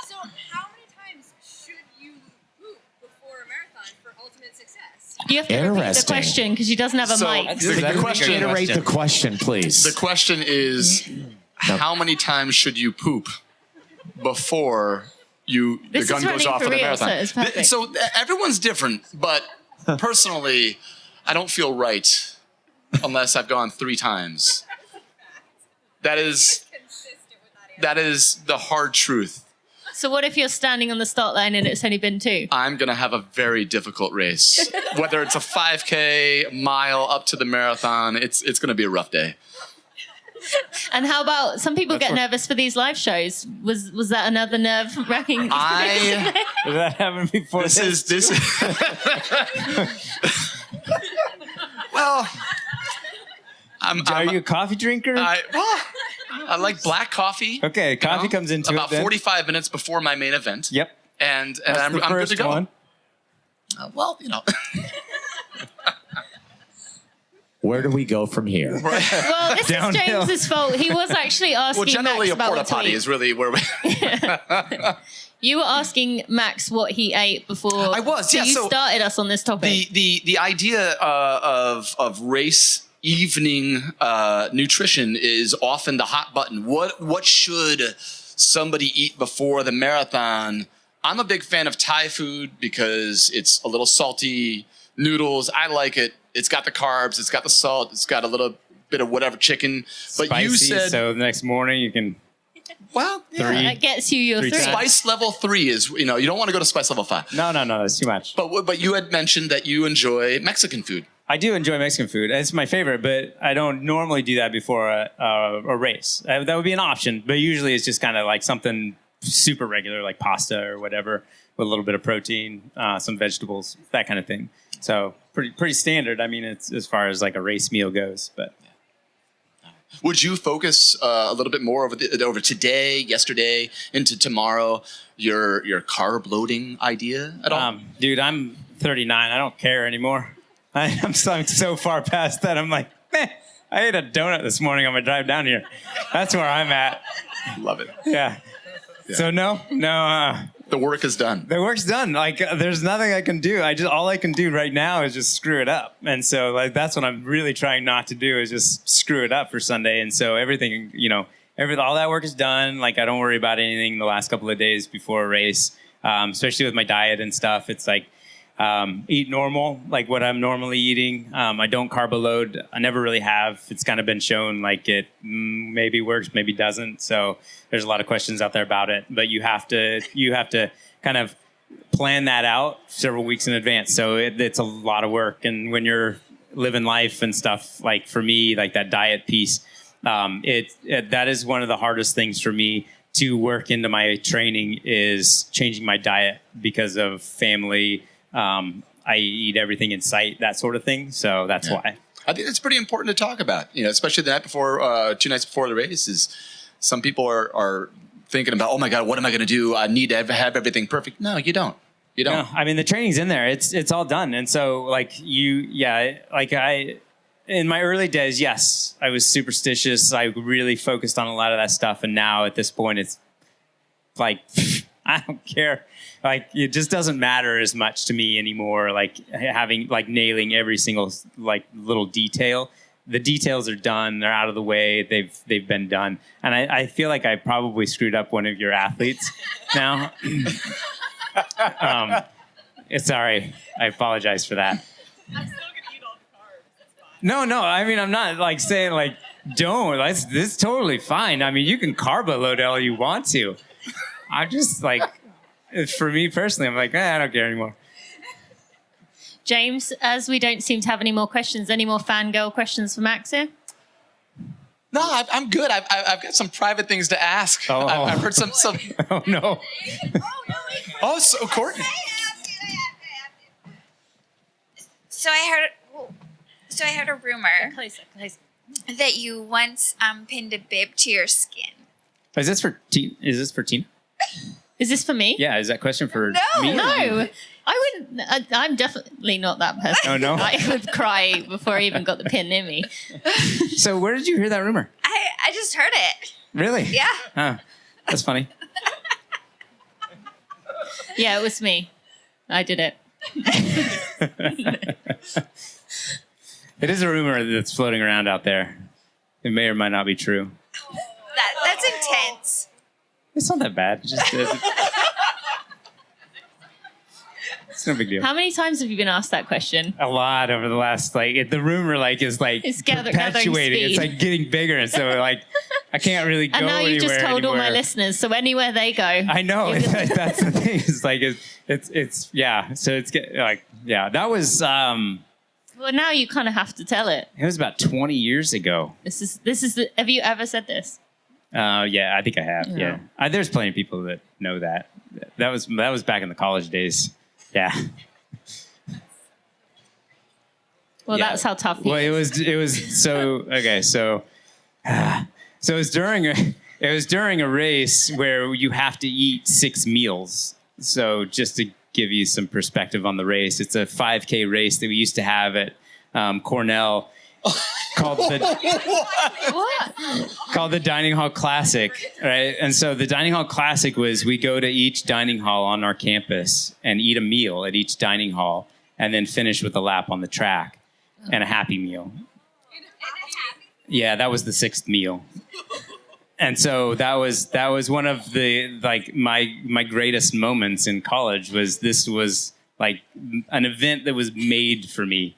So how many times should you poop before a marathon for ultimate success? You have to repeat the question because she doesn't have a mic. The question, Iterate the question, please. The question is, how many times should you poop before the gun goes off for the marathon? So everyone's different, but personally, I don't feel right unless I've gone 3 times. That is the hard truth. So what if you're standing on the start line and it's only been 2? I'm going to have a very difficult race. Whether it's a 5K, mile up to the marathon, it's going to be a rough day. And how about some people get nervous for these live shows? Was that another nerve-wracking? Did that happen before? This is well. Are you a coffee drinker? I like black coffee. Okay, coffee comes into about it 45 minutes before my main event. Yep, and I'm good to go. One. Well, Where do we go from here? Well, this is James's fault. He was actually asking generally Max about a porta potty is really where we... You were asking Max what he ate before. I was, so you started us on this topic. The idea of race evening nutrition is often the hot button. What should somebody eat before the marathon? I'm a big fan of Thai food because it's a little salty. Noodles, I like it. It's got the carbs, it's got the salt, it's got a little bit of whatever chicken. But Spicy, you said, so the next morning you can. Well, that gets you your 3. Spice level 3 is, you don't want to go to spice level 5. No, that's too much. But you had mentioned that you enjoy Mexican food. I do enjoy Mexican food. It's my favorite, but I don't normally do that before a race. That would be an option, but usually it's just kind of like something super regular, like pasta or whatever, with a little bit of protein, some vegetables, that kind of thing. So pretty standard. I mean, it's as far as like a race meal goes. But would you focus a little bit more over today, yesterday, into tomorrow? Your carb loading idea at all? Dude, I'm 39. I don't care anymore. I'm so far past that. I'm like, I ate a donut this morning on my drive down here. That's where I'm at. Love it. Yeah. So no. The work is done. The work's done. Like, there's nothing I can do. All I can do right now is just screw it up. And so, like, that's what I'm really trying not to do is just screw it up for Sunday. And so everything, all that work is done. Like, I don't worry about anything the last couple of days before a race, especially with my diet and stuff. It's like, eat normal, like what I'm normally eating. I don't carb load. I never really have. It's kind of been shown like it maybe works, maybe doesn't. So there's a lot of questions out there about it, but you have to kind of plan that out several weeks in advance. So it's a lot of work. And when you're living life and stuff, like for me, like that diet piece, that is one of the hardest things for me to work into my training is changing my diet because of family. I eat everything in sight, that sort of thing. So that's why. I think it's pretty important to talk about, especially the night before, 2 nights before the race is some people are thinking about, oh my God, what am I going to do? I need to have everything perfect. No, you don't. You don't. No, I mean, the training's in there. It's all done. And so in my early days, yes, I was superstitious. I really focused on a lot of that stuff. And now at this point, it's like I don't care. Like, it just doesn't matter as much to me anymore. Like nailing every single like little detail. The details are done. They're out of the way. They've been done. And I feel like I probably screwed up one of your athletes now. Sorry. I apologize for that. I'm still gonna eat all the carbs. That's fine. No. I mean, I'm not like saying like, don't. This is totally fine. I mean, you can carb a load all you want to. I'm just like, for me personally, I'm like, I don't care anymore. James, as we don't seem to have any more questions, any more fangirl questions for Max here? No, I'm good. I've got some private things to ask. Oh. I've heard some. Oh, no. Oh, so Courtney. So I heard a rumor Closer. that you once pinned a bib to your skin. Is this for Tina? Is this for me? Yeah, is that question for me? No. I wouldn't. I'm definitely not that person. Oh, no? I would cry before I even got the pin in me. So where did you hear that rumor? I just heard it. Really? Yeah. Huh. That's funny. Yeah, it was me. I did it. It is a rumor that's floating around out there. It may or might not be true. That's intense. It's not that bad. It's no big deal. How many times have you been asked that question? A lot over the last, like, the rumor, like, is, like, It's gathering perpetuating. speed. It's, like, getting bigger. And so, like, I can't really go And now anywhere you've just told all my anywhere. listeners, so anywhere they go. I know. That's the thing. It's, like, it's yeah. So it's, like, yeah. That was, Well, now you kind of have to tell it. it was about 20 years ago. This is have you ever said this? Yeah, I think I have. Yeah. There's plenty of people that know that. That was back in the college days. Yeah. Well, Yeah. that's how tough Well, it was so okay. So it was during a race where you have to eat 6 meals. So just to give you some perspective on the race, it's a 5K race that we used to have at Cornell called the Dining Hall Classic, right? And so the Dining Hall Classic was we go to each dining hall on our campus and eat a meal at each dining hall, and then finish with a lap on the track and a Happy Meal. Yeah, that was the 6th meal. And so that was one of the, like, my greatest moments in college. This was like an event that was made for me.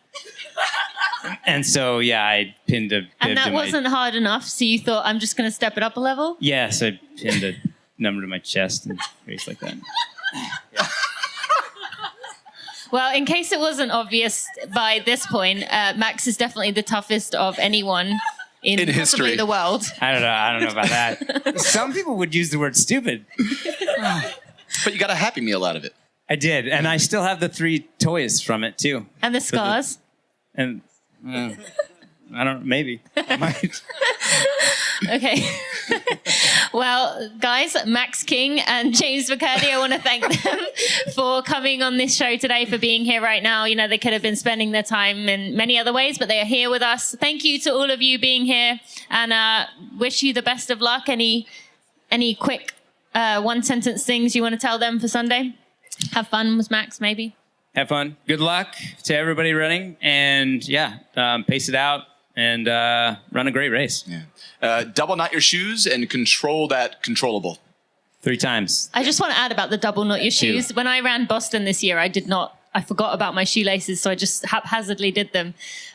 And so, yeah, I pinned a bib And that to wasn't hard enough, so you thought, I'm just going to step it up a level? Yes, I pinned a number to my chest and race like that. Well, in case it wasn't obvious by this point, Max is definitely the toughest of anyone in possibly history. the world. I don't know about that. Some people would use the word stupid. But you got a Happy Meal out of it. I did, and I still have the 3 toys from it too. And the scars. And I don't, maybe. Might. Okay. Well, guys, Max King and James McKirdy, I want to thank them for coming on this show today, for being here right now. You know, they could have been spending their time in many other ways, but they are here with us. Thank you to all of you being here, and wish you the best of luck. Any quick one-sentence things you want to tell them for Sunday? Have fun with Max, maybe? Have fun. Good luck to everybody running, and yeah, pace it out and run a great race. Yeah. Double knot your shoes and control that controllable. 3 times. I just want to add about the double knot your shoes. When I ran Boston this year, I forgot about my shoelaces, so I just haphazardly did them.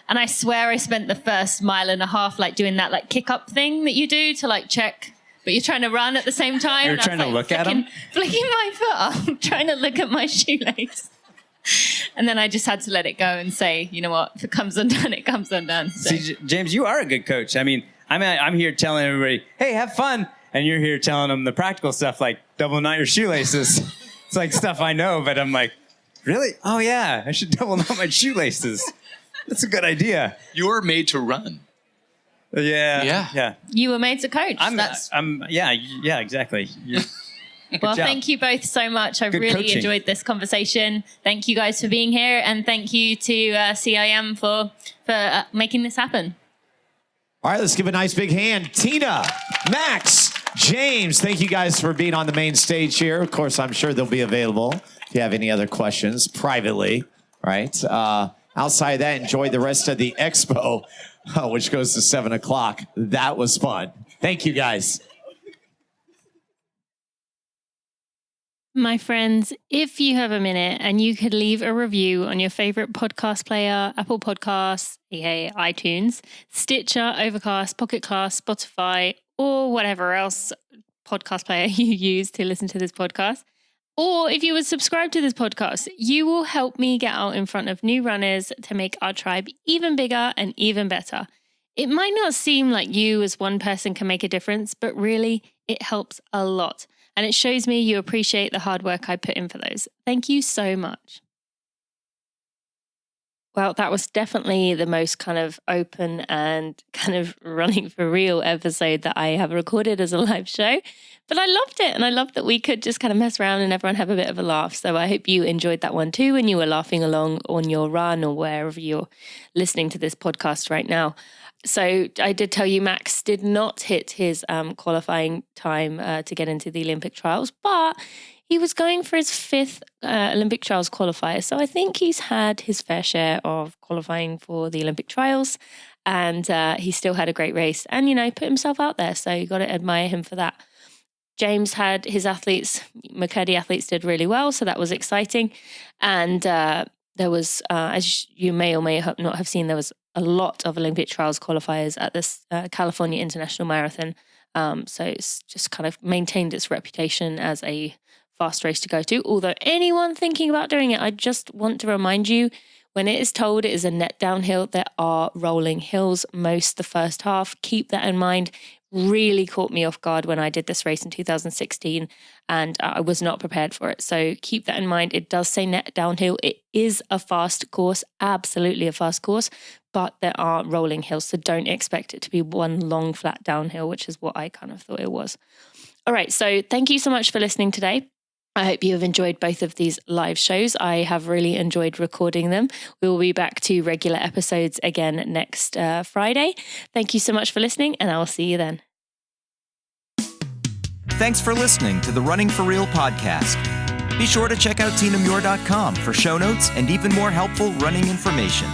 And I swear I spent the first 1.5 miles like doing that like kick up thing that you do to like check, but you're trying to run at the same time. You're And I was, trying to look at 'em? Flicking my foot up, trying to look at my shoelace. And then I just had to let it go and say, you know what, if it comes undone, it comes undone. So. See, James, you are a good coach. I mean, I'm here telling everybody, hey, have fun. And you're here telling them the practical stuff like double knot your shoelaces. It's like stuff I know, but I'm like, really? Oh, yeah, I should double knot my shoelaces. That's a good idea. You were made to run. Yeah. You were made to coach. Yeah, exactly. Well, job. thank you both so much. I've Good really coaching. enjoyed this conversation. Thank you guys for being here, and thank you to CIM for making this happen. All right, let's give a nice big hand. Tina, Max, James, thank you guys for being on the main stage here. Of course, I'm sure they'll be available if you have any other questions privately, right? Outside of that, enjoy the rest of the expo, which goes to 7 o'clock. That was fun. Thank you, guys. My friends, if you have a minute and you could leave a review on your favorite podcast player, Apple Podcasts, aka iTunes, Stitcher, Overcast, Pocket Cast, Spotify, or whatever else podcast player you use to listen to this podcast, or if you would subscribe to this podcast, you will help me get out in front of new runners to make our tribe even bigger and even better. It might not seem like you as one person can make a difference, but really it helps a lot. And it shows me you appreciate the hard work I put in for those. Thank you so much. Well, that was definitely the most kind of open and kind of running for real episode that I have recorded as a live show. But I loved it. And I loved that we could just kind of mess around and everyone have a bit of a laugh. So I hope you enjoyed that one too and you were laughing along on your run or wherever you're listening to this podcast right now. So I did tell you Max did not hit his qualifying time to get into the Olympic trials, but he was going for his 5th Olympic trials qualifier. So I think he's had his fair share of qualifying for the Olympic trials and he still had a great race and, you know, put himself out there. So you got to admire him for that. James had his athletes, McKirdy athletes did really well. So that was exciting. And there was, as you may or may not have seen, there was a lot of Olympic trials qualifiers at this California International Marathon. So it's just kind of maintained its reputation as a fast race to go to. Although anyone thinking about doing it, I just want to remind you, when it is told it is a net downhill, there are rolling hills most the first half. Keep that in mind. Really caught me off guard when I did this race in 2016 and I was not prepared for it. So keep that in mind. It does say net downhill. It is a fast course, absolutely a fast course, but there are rolling hills. So don't expect it to be one long flat downhill, which is what I kind of thought it was. All right. So thank you so much for listening today. I hope you have enjoyed both of these live shows. I have really enjoyed recording them. We will be back to regular episodes again next Friday. Thank you so much for listening, and I will see you then. Thanks for listening to the Running for Real podcast. Be sure to check out tinamuir.com for show notes and even more helpful running information.